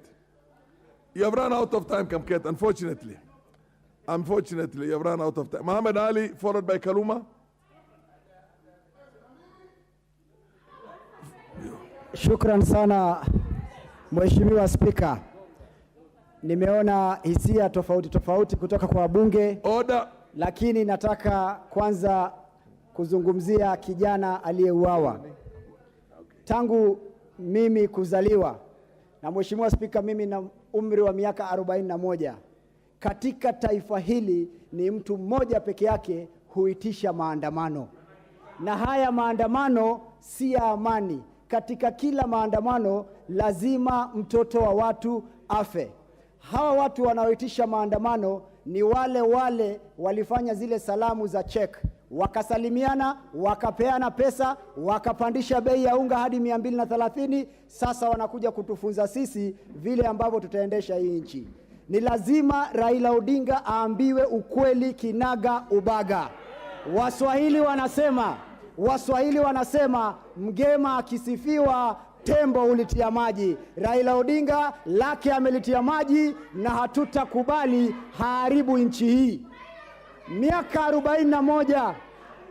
[SPEAKER 2] You have run out of time, Kamket, unfortunately. Unfortunately, you have run out of time. Muhammad Ali, followed by Kaluma.
[SPEAKER 16] Shukran sana, Mheshimiwa Spika. Nimeona hisia tofauti kutoka kwa wabunge.
[SPEAKER 2] Order.
[SPEAKER 16] Lakini nataka kwanza kuzungumzia kijana aliyeuawa. Tangu mimi kuzaliwa, na Mheshimiwa Spika, mimi na umri wa miaka 41. Katika taifa hili ni mtu mmoja peke yake huitisha maandamano. Na haya maandamano si ya amani. Katika kila maandamano lazima mtoto wa watu afe. Hawa watu wanaoitisha maandamano ni wale walifanya zile salamu za check, wakasalimiana, wakapeana pesa, wakapandisha bei ya unga hadi 230. Sasa wanakuja kutufunza sisi vile ambavyo tutaendesha hii nchi. Ni lazima Raila Odinga aambiwe ukweli kinaga ubaga. Waswahili wanasema mgema akisifiwa tembo ulitia maji. Raila Odinga lake amelitia maji na hatutakubali haribu nchi hii. Miaka 41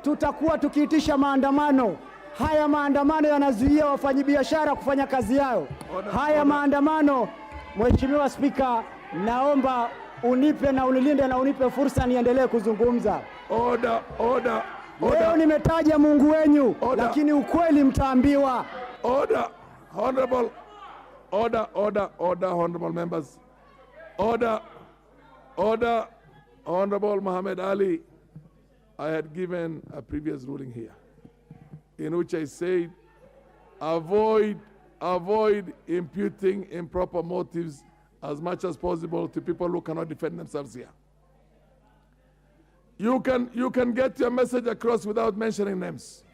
[SPEAKER 16] tutakuwa tukiitisha maandamano. Haya maandamano yanazuia wafanyabiashara kufanya kazi yao. Haya maandamano, Mheshimiwa Spika, naomba unipe na unilinde na unipe fursa niendelee kuzungumza. Leo nimetaja Mungu wenyu, lakini ukweli mtaambiwa.
[SPEAKER 2] Honorable members. Order. Honorable Muhammad Ali, I had given a previous ruling here in which I said, avoid imputing improper motives as much as possible to people who cannot defend themselves here. You can get your message across without mentioning names.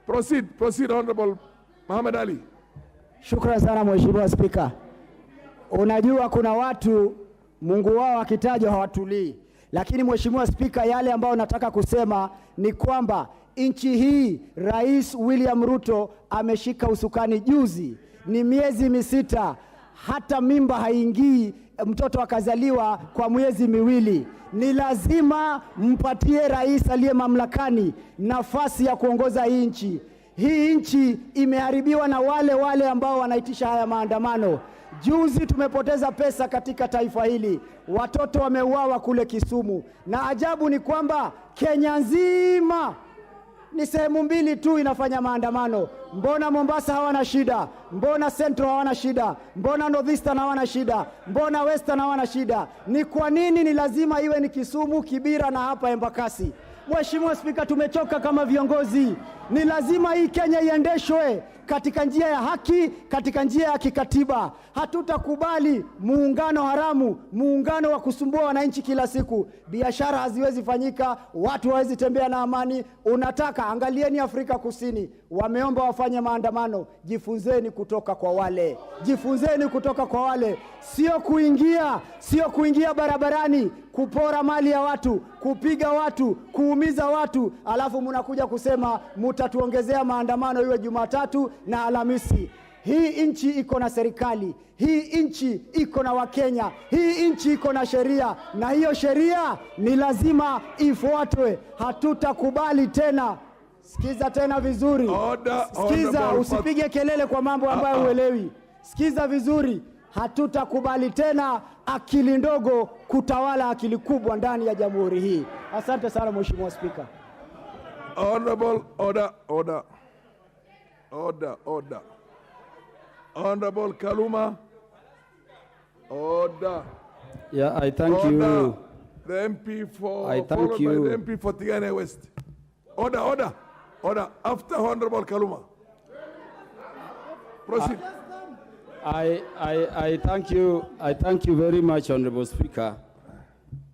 [SPEAKER 2] Proceed, Honorable Muhammad Ali.
[SPEAKER 16] Shukrani sana Mheshimiwa Spika. Unajua kuna watu Mungu wao akitajwa hawatulii. Lakini Mheshimiwa Spika, yale ambayo nataka kusema ni kwamba nchi hii Rais William Ruto ameshika usukani juzi. Ni miezi misita, hata mimba haingii, mtoto akazaliwa kwa miezi miwili. Ni lazima mpatie rais aliye mamlakani nafasi ya kuongoza hii nchi. Hii nchi imeharibiwa na wale ambao wanaitisha haya maandamano. Juzi tumepoteza pesa katika taifa hili. Watoto wameuawa kule Kisumu. Na ajabu ni kwamba Kenya nzima ni sehemu mbili tu inafanya maandamano. Mbona Mombasa hawana shida? Mbona Central hawana shida? Mbona Northeastern hawana shida? Mbona Western hawana shida? Ni kwa nini ni lazima iwe ni Kisumu, Kibira na hapa Embakasi? Mheshimiwa Spika, tumechoka kama viongozi. Ni lazima hii Kenya iendeshwe katika njia ya haki, katika njia ya kikatiba. Hatutakubali muungano haramu, muungano wa kusumbua wananchi kila siku. Biashara haziwezi fanyika, watu hawezi tembea na amani. Angalieni Afrika Kusini, wameomba wafanye maandamano. Jifunzeni kutoka kwa wale. Sio kuingia barabarani, kupora mali ya watu, kupiga watu, kuumiza watu, alafu mnakuja kusema mutatuongezea maandamano iwe Jumatatu na Alhamisi. Hii nchi iko na serikali, hii nchi iko na Wakenya, hii nchi iko na sheria, na hiyo sheria ni lazima ifuatwe. Hatutakubali tena. Sikiza tena vizuri. Sikiza, usipige kelele kwa mambo ambayo huelewi. Sikiza vizuri. Hatutakubali tena akili ndogo kutawala akili kubwa ndani ya jamhuri hii. Asante sana Mheshimiwa Spika.
[SPEAKER 2] Honorable, order. Honorable Kaluma, order.
[SPEAKER 17] Yeah, I thank you.
[SPEAKER 2] The MP for,
[SPEAKER 17] I thank you.
[SPEAKER 2] by the MP for Tigane West. Order. After Honorable Kaluma. Proceed.
[SPEAKER 17] I thank you. I thank you very much, Honorable Speaker.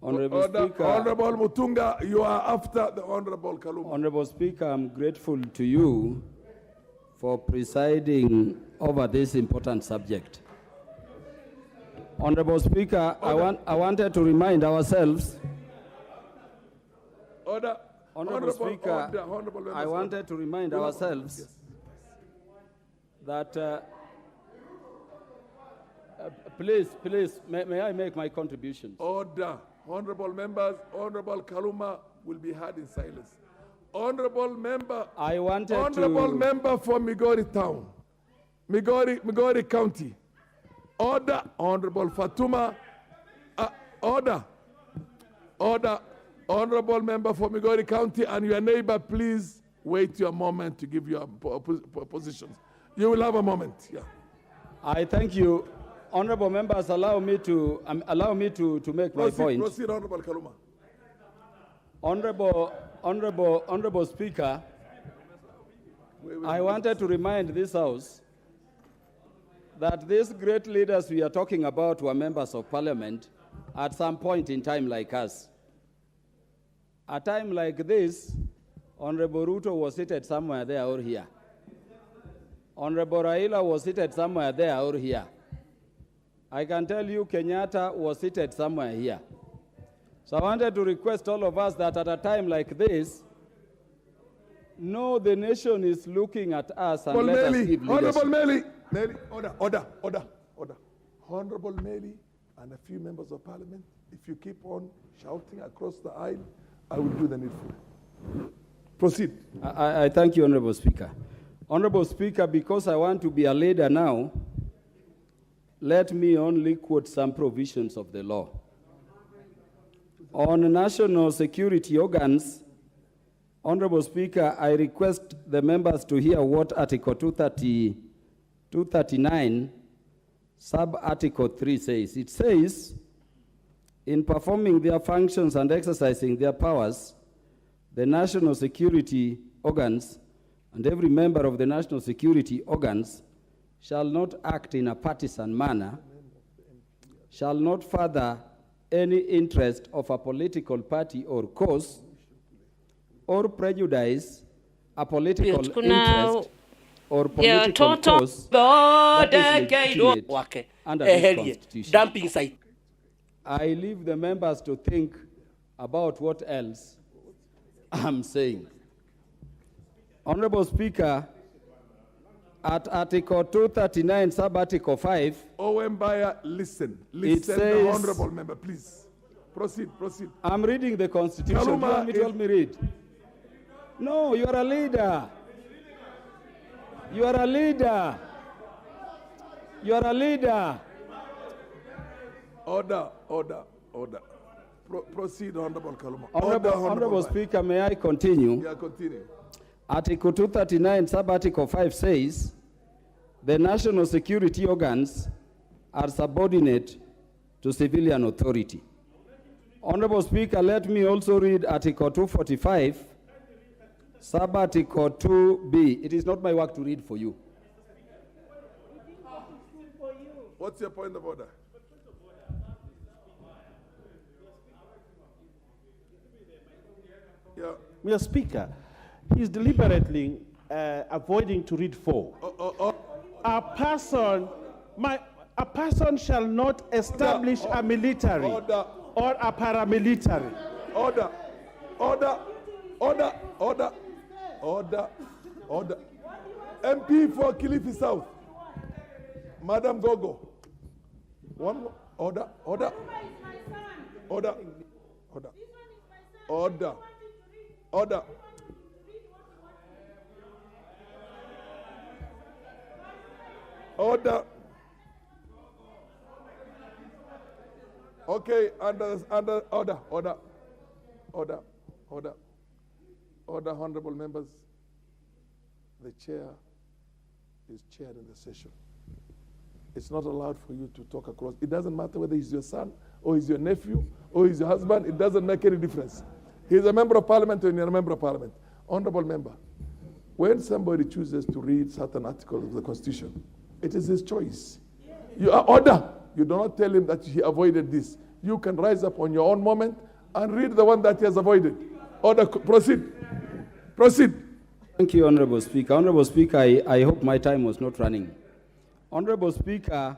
[SPEAKER 2] Honorable Mutunga, you are after the Honorable Kaluma.
[SPEAKER 17] Honorable Speaker, I'm grateful to you for presiding over this important subject. Honorable Speaker, I wanted to remind ourselves. Honorable Speaker, I wanted to remind ourselves that. Please, may I make my contributions?
[SPEAKER 2] Order. Honorable members, Honorable Kaluma will be heard in silence. Honorable member member for Migori Town, Migori County. Order. Honorable Fatuma. Order. Honorable member for Migori County and your neighbor, please wait your moment to give your positions. You will have a moment. Yeah.
[SPEAKER 17] I thank you. Honorable members, allow me to make my point.
[SPEAKER 2] Proceed, Honorable Kaluma.
[SPEAKER 17] Honorable Speaker, I wanted to remind this House that these great leaders we are talking about were members of Parliament at some point in time like us. A time like this, Honorable Ruto was seated somewhere there or here. Honorable Raila was seated somewhere there or here. I can tell you Kenyatta was seated somewhere here. So I wanted to request all of us that at a time like this, no, the nation is looking at us and let us give leadership.
[SPEAKER 2] Honorable Meli, order. Honorable Meli and a few members of parliament, if you keep on shouting across the aisle, I will do the needful. Proceed.
[SPEAKER 17] I thank you, Honorable Speaker. Honorable Speaker, because I want to be a leader now, let me only quote some provisions of the law. On national security organs, Honorable Speaker, I request the members to hear what Article 239, Sub-Article 3 says. It says, in performing their functions and exercising their powers, the national security organs and every member of the national security organs shall not act in a partisan manner, shall not further any interest of a political party or cause, or prejudice a political interest or political cause that is legitimate under this Constitution. I leave the members to think about what else I'm saying. Honorable Speaker, at Article 239, Sub-Article 5,
[SPEAKER 2] Owembaya, listen,
[SPEAKER 17] says,
[SPEAKER 2] the honorable member, please. Proceed.
[SPEAKER 17] I'm reading the Constitution. Do you want me to help me read? No, you are a leader. You are a leader. You are a leader.
[SPEAKER 2] Order. Proceed, Honorable Kaluma.
[SPEAKER 17] Honorable Speaker, may I continue?
[SPEAKER 2] Yeah, continue.
[SPEAKER 17] Article 239, Sub-Article 5 says, the national security organs are subordinate to civilian authority. Honorable Speaker, let me also read Article 245, Sub-Article 2B. It is not my work to read for you.
[SPEAKER 2] What's your point of order? Yeah.
[SPEAKER 1] Mr. Speaker, he's deliberately avoiding to read 4. A person shall not establish a military or a paramilitary.
[SPEAKER 2] Order. MP for Kilifi South. Madam Gogo. One more. Order. Okay, under order. Order, honorable members. The chair is chairing the session. It's not allowed for you to talk across. It doesn't matter whether he's your son or he's your nephew or he's your husband. It doesn't make any difference. He's a member of parliament or you're a member of parliament. Honorable member, when somebody chooses to read certain articles of the Constitution, it is his choice. You are order. You do not tell him that he avoided this. You can rise up on your own moment and read the one that he has avoided. Order, proceed.
[SPEAKER 17] Thank you, Honorable Speaker. Honorable Speaker, I hope my time was not running. Honorable Speaker,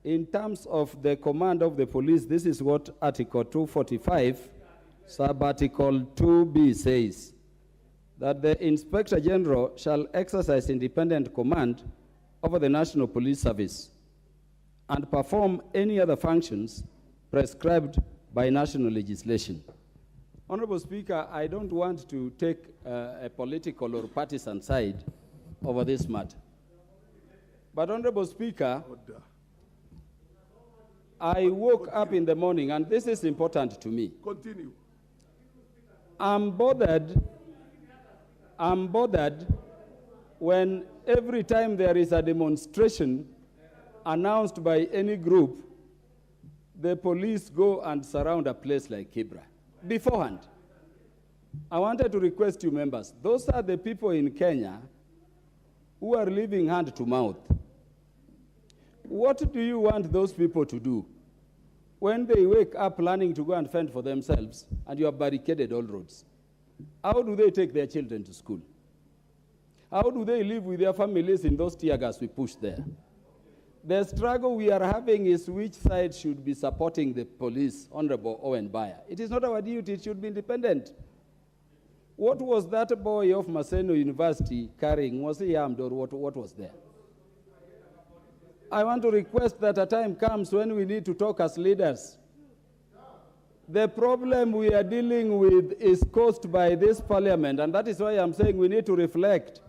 [SPEAKER 17] in terms of the command of the police, this is what Article 245, Sub-Article 2B says, that the Inspector General shall exercise independent command over the National Police Service and perform any other functions prescribed by national legislation. Honorable Speaker, I don't want to take a political or partisan side over this matter. But Honorable Speaker, I woke up in the morning, and this is important to me.
[SPEAKER 2] Continue.
[SPEAKER 17] I'm bothered when every time there is a demonstration announced by any group, the police go and surround a place like Kibra beforehand. I wanted to request you members, those are the people in Kenya who are living hand to mouth. What do you want those people to do when they wake up planning to go and fend for themselves and you have barricaded all roads? How do they take their children to school? How do they live with their families in those tear gas we push there? The struggle we are having is which side should be supporting the police, Honorable Owen Bayer. It is not our duty, it should be independent. What was that boy of Maseno University carrying? Was he armed or what was there? I want to request that a time comes when we need to talk as leaders. The problem we are dealing with is caused by this parliament, and that is why I'm saying we need to reflect.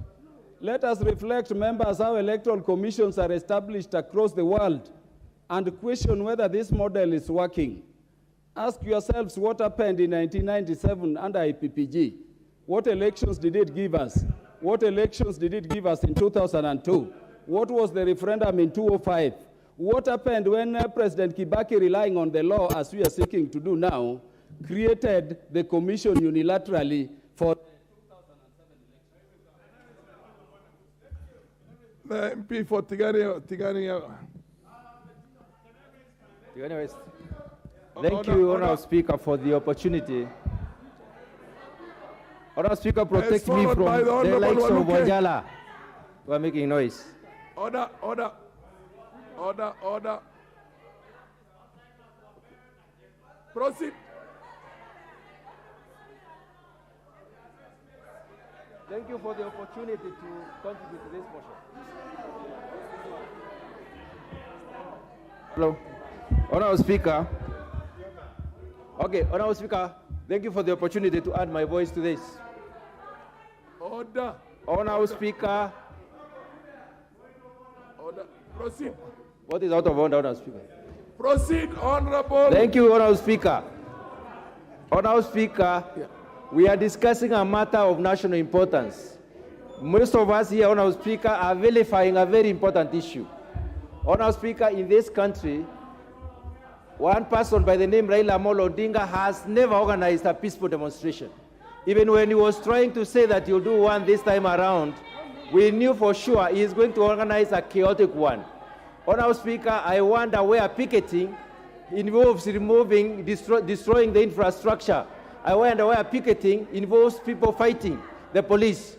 [SPEAKER 17] Let us reflect, members, how electoral commissions are established across the world and question whether this model is working. Ask yourselves what happened in 1997 under IPPG. What elections did it give us? What elections did it give us in 2002? What was the referendum in 2005? What happened when President Kibaki, relying on the law as we are seeking to do now, created the commission unilaterally for
[SPEAKER 2] the MP for Tigania
[SPEAKER 18] West. Thank you, Honourable Speaker, for the opportunity. Honourable Speaker, protect me from the likes of Wajala who are making noise.
[SPEAKER 2] Order. Proceed.
[SPEAKER 18] Thank you for the opportunity to contribute to this motion. Hello. Honourable Speaker. Okay, Honourable Speaker, thank you for the opportunity to add my voice to this.
[SPEAKER 2] Order.
[SPEAKER 18] Honourable Speaker.
[SPEAKER 2] Order. Proceed.
[SPEAKER 18] What is out of order, Honourable Speaker?
[SPEAKER 2] Proceed, Honourable.
[SPEAKER 18] Thank you, Honourable Speaker. Honourable Speaker, we are discussing a matter of national importance. Most of us here, Honourable Speaker, are vilifying a very important issue. Honourable Speaker, in this country, one person by the name Raila Amolo Odinga has never organized a peaceful demonstration. Even when he was trying to say that he'll do one this time around, we knew for sure he is going to organize a chaotic one. Honourable Speaker, I wonder where picketing involves removing, destroying the infrastructure. I wonder where picketing involves people fighting the police.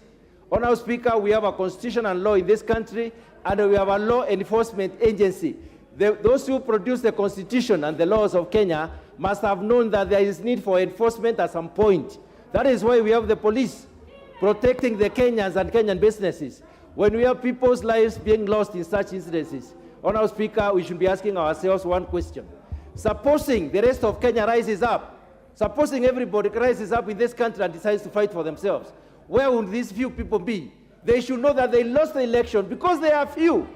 [SPEAKER 18] Honourable Speaker, we have a constitution and law in this country, and we have a law enforcement agency. Those who produce the constitution and the laws of Kenya must have known that there is need for enforcement at some point. That is why we have the police protecting the Kenyans and Kenyan businesses. When we have people's lives being lost in such incidences, Honourable Speaker, we should be asking ourselves one question. Supposing the rest of Kenya rises up, supposing everybody rises up in this country and decides to fight for themselves, where would these few people be? They should know that they lost the election because they are few.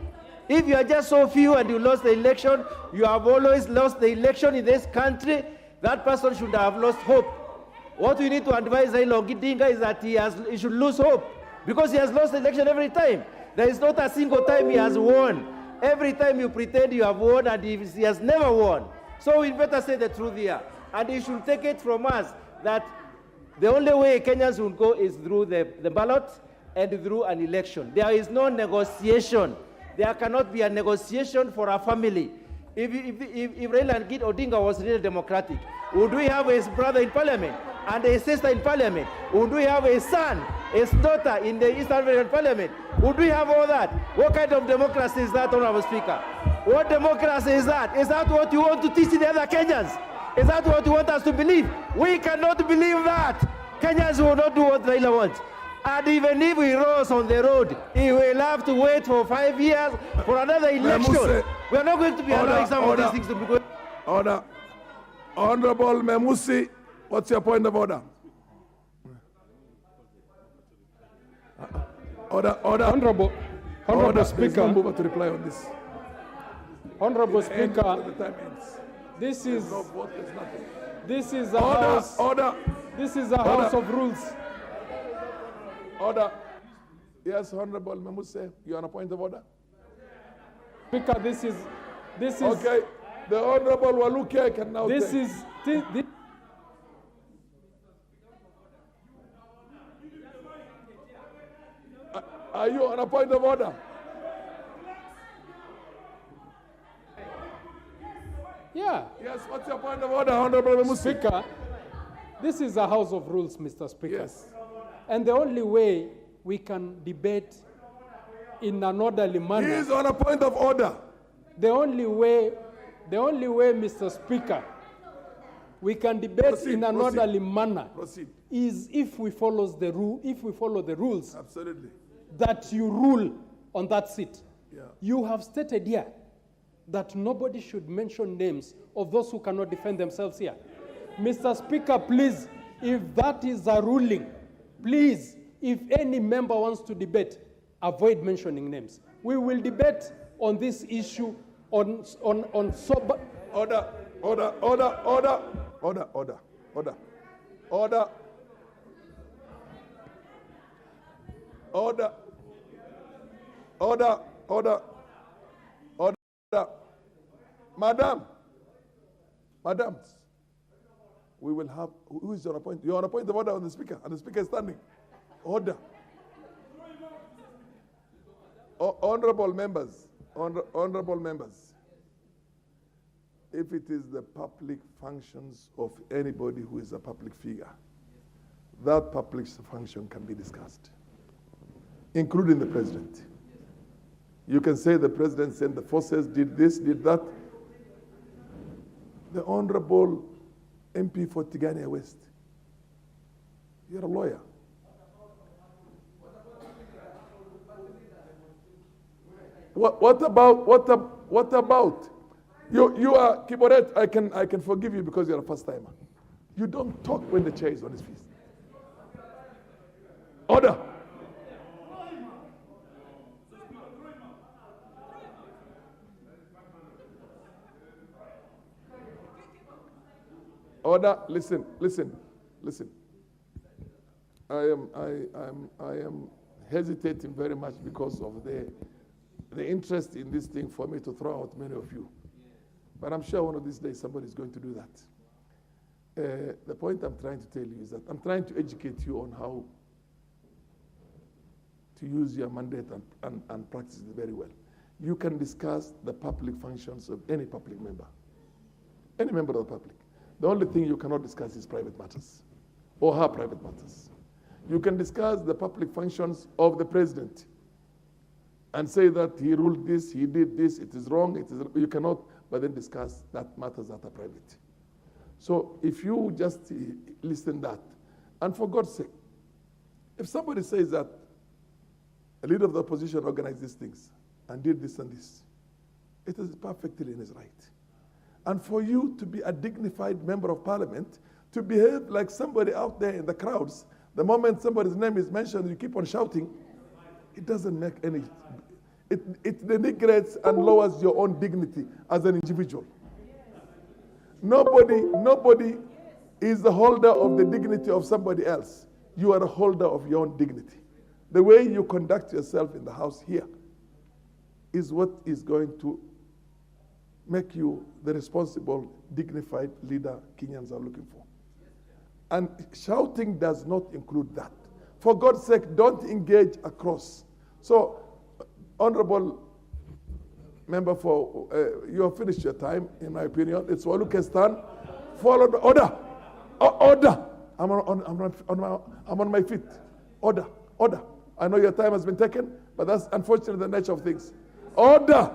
[SPEAKER 18] If you are just so few and you lost the election, you have always lost the election in this country, that person should have lost hope. What we need to advise Raila Odinga is that he should lose hope because he has lost the election every time. There is not a single time he has won. Every time you pretend you have won and he has never won. So we better say the truth here. And he should take it from us that the only way Kenyans will go is through the ballot and through an election. There is no negotiation. There cannot be a negotiation for a family. If Raila Odinga was really democratic, would we have his brother in parliament and a sister in parliament? Would we have a son, his daughter in the East African parliament? Would we have all that? What kind of democracy is that, Honourable Speaker? What democracy is that? Is that what you want to teach the other Kenyans? Is that what you want us to believe? We cannot believe that. Kenyans will not do what Raila wants. And even if he rolls on the road, he will have to wait for 5 years for another election. We are not going to be allowing some of these things to be going.
[SPEAKER 2] Order. Honourable Memusi, what's your point of order? Order.
[SPEAKER 12] Honourable Speaker.
[SPEAKER 2] Move to reply on this.
[SPEAKER 12] Honourable Speaker, this is a house.
[SPEAKER 2] Order.
[SPEAKER 12] This is a house of rules.
[SPEAKER 2] Order. Yes, Honourable Memuse, you are on a point of order.
[SPEAKER 12] Speaker, this is.
[SPEAKER 2] Okay, the Honourable Waluke can now.
[SPEAKER 12] This
[SPEAKER 2] take.
[SPEAKER 12] is.
[SPEAKER 2] Are you on a point of order?
[SPEAKER 12] Yeah.
[SPEAKER 2] Yes, what's your point of order, Honourable Memusi?
[SPEAKER 12] Speaker, this is a house of rules, Mr. Speaker.
[SPEAKER 2] Yes.
[SPEAKER 12] And the only way
[SPEAKER 19] we can debate in an orderly manner.
[SPEAKER 2] He is on a point of order.
[SPEAKER 19] The only way, Mr. Speaker, we can debate in an orderly manner is if we follow the rules.
[SPEAKER 2] Absolutely.
[SPEAKER 19] That you rule on that seat.
[SPEAKER 2] Yeah.
[SPEAKER 19] You have stated here that nobody should mention names of those who cannot defend themselves here. Mr. Speaker, please, if that is a ruling, please, if any member wants to debate, avoid mentioning names. We will debate on this issue on sober.
[SPEAKER 2] Order. Madam, we will have, who is on a point? You're on a point of order on the speaker, and the speaker is standing. Order. Honorable members, if it is the public functions of anybody who is a public figure, that public function can be discussed, including the president. You can say the president sent the forces, did this, did that. The Honorable MP for Tigania West, you're a lawyer. What about you are Kiboret? I can forgive you because you're a first timer. You don't talk when the chair is on his feet. Order. Order. Listen. I am hesitating very much because of the interest in this thing for me to throw out many of you. But I'm sure one of these days somebody is going to do that. The point I'm trying to tell you is that I'm trying to educate you on how to use your mandate and practice it very well. You can discuss the public functions of any public member, any member of the public. The only thing you cannot discuss is private matters or her private matters. You can discuss the public functions of the president and say that he ruled this, he did this, it is wrong, you cannot, but then discuss that matters that are private. So if you just listen that, and for God's sake, if somebody says that a leader of the opposition organized these things and did this and this, it is perfectly in his right. And for you to be a dignified member of parliament, to behave like somebody out there in the crowds, the moment somebody's name is mentioned, you keep on shouting, it doesn't make any, it denigrates and lowers your own dignity as an individual. Nobody is the holder of the dignity of somebody else. You are a holder of your own dignity. The way you conduct yourself in the house here is what is going to make you the responsible, dignified leader Kenyans are looking for. And shouting does not include that. For God's sake, don't engage across. So, Honorable Member you have finished your time, in my opinion. It's Waluke's turn. Follow the order. Order. I'm on my feet. Order. I know your time has been taken, but that's unfortunately the nature of things. Order.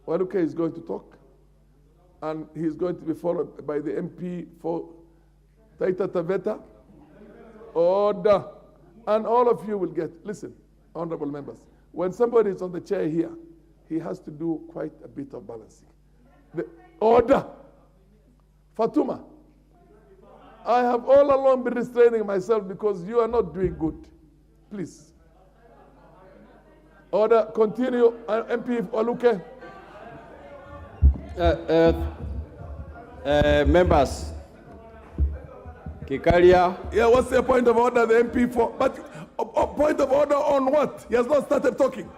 [SPEAKER 2] Waluke is going to talk, and he's going to be followed by the MP for Taita Taveta. Order. And all of you will get, listen, honorable members, when somebody is on the chair here, he has to do quite a bit of balancing. Order. Fatuma, I have all along been restraining myself because you are not doing good. Please. Order. Continue. MP Waluke.
[SPEAKER 17] Members, Kikalia.
[SPEAKER 2] Yeah, what's the point of order, the MP for? But a point of order on what? He has not started talking.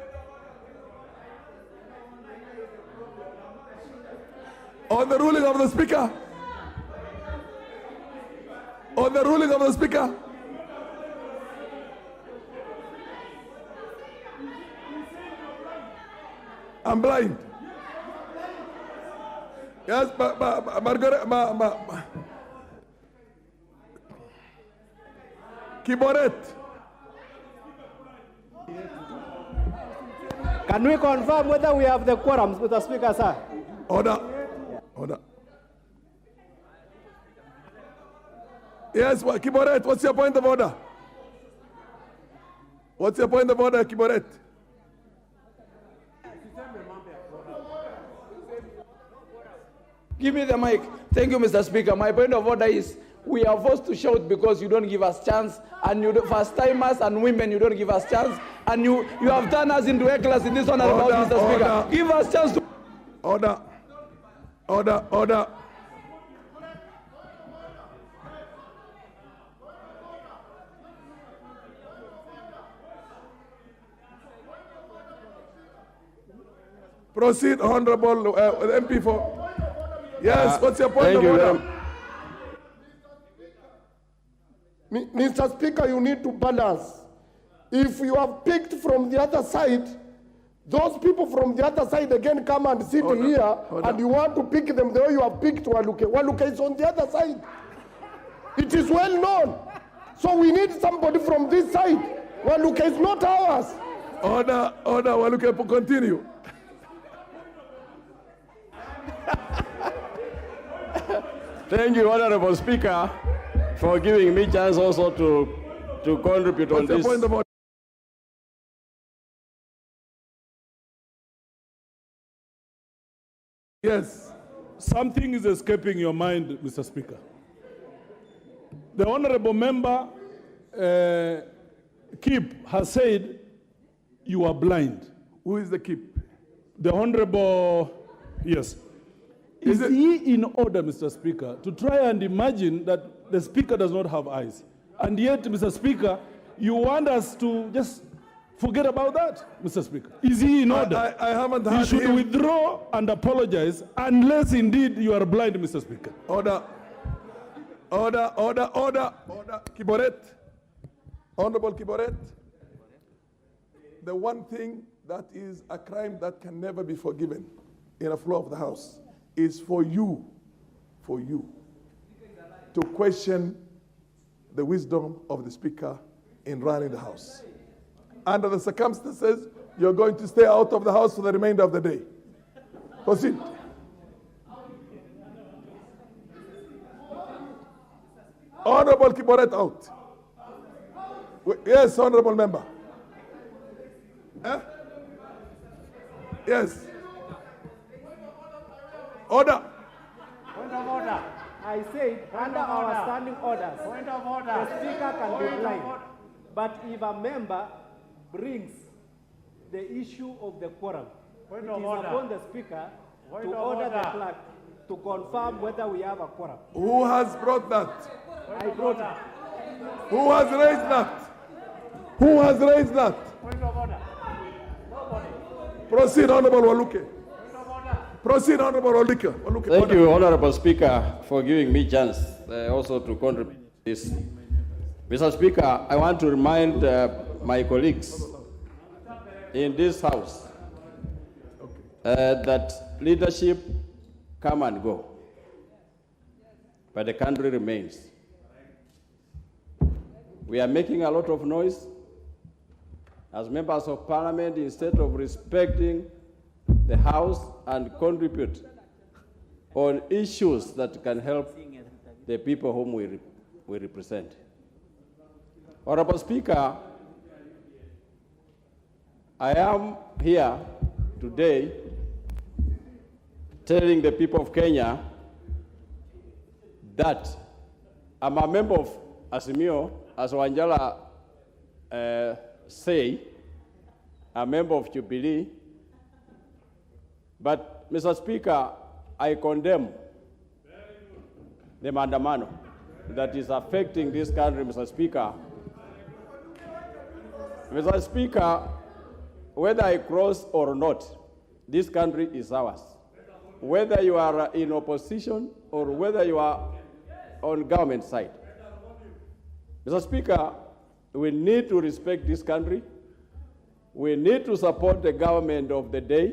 [SPEAKER 2] On the ruling of the Speaker. On the ruling of the Speaker. I'm blind. Yes, Margaret, Kiboret.
[SPEAKER 20] Can we confirm whether we have the quorum, Mr. Speaker, sir?
[SPEAKER 2] Order. Order. Yes, Kiboret, what's your point of order? What's your point of order, Kiboret?
[SPEAKER 21] Give me the mic. Thank you, Mr. Speaker. My point of order is we are forced to shout because you don't give us chance, and you first timers and women, you don't give us chance, and you have turned us into hecklers in this one about Mr. Speaker. Give us chance to.
[SPEAKER 2] Order. Order. Order. Proceed, Honorable MP for. Yes, what's your point of order?
[SPEAKER 15] Mr. Speaker, you need to balance. If you have picked from the other side, those people from the other side again come and sit here, and you want to pick them the way you have picked Waluke. Waluke is on the other side. It is well known. So we need somebody from this side. Waluke is not ours.
[SPEAKER 2] Order, Waluke, continue.
[SPEAKER 17] Thank you, Honorable Speaker, for giving me chance also to contribute on this.
[SPEAKER 2] Point of order? Yes.
[SPEAKER 22] Something is escaping your mind, Mr. Speaker. The honorable member, Kip, has said you are blind.
[SPEAKER 2] Who is the Kip?
[SPEAKER 22] The honorable, yes. Is he in order, Mr. Speaker, to try and imagine that the Speaker does not have eyes? And yet, Mr. Speaker, you want us to just forget about that, Mr. Speaker? Is he in order?
[SPEAKER 2] I haven't heard
[SPEAKER 22] He should
[SPEAKER 2] him.
[SPEAKER 22] withdraw and apologize unless indeed you are blind, Mr. Speaker.
[SPEAKER 2] Order. Order, order, order, order. Kiboret. Honorable Kiboret. The one thing that is a crime that can never be forgiven in a floor of the House is for you to question the wisdom of the Speaker in running the House. Under the circumstances, you're going to stay out of the House for the remainder of the day. Proceed. Honorable Kiboret out. Yes, honorable member. Yes. Order.
[SPEAKER 20] Point of order. I said under our standing orders, point of order. The Speaker can be blind. But if a member brings the issue of the quorum, it is upon the Speaker to order the clerk to confirm whether we have a quorum.
[SPEAKER 2] Who has brought that?
[SPEAKER 20] I brought it.
[SPEAKER 2] Who has raised that? Who has raised that?
[SPEAKER 20] Point of order.
[SPEAKER 2] Proceed, Honorable Waluke. Proceed, Honorable Waluke.
[SPEAKER 17] Thank you, Honorable Speaker, for giving me chance also to contribute to this. Mr. Speaker, I want to remind my colleagues in this House that leadership come and go, but the country remains. We are making a lot of noise. As members of Parliament, instead of respecting the House and contribute on issues that can help the people whom we represent. Honorable Speaker, I am here today telling the people of Kenya that I'm a member of Azimio, as Wanjala say, a member of Jubilee. But, Mr. Speaker, I condemn the mandamano that is affecting this country, Mr. Speaker. Mr. Speaker, whether I cross or not, this country is ours. Whether you are in opposition or whether you are on government side. Mr. Speaker, we need to respect this country. We need to support the government of the day.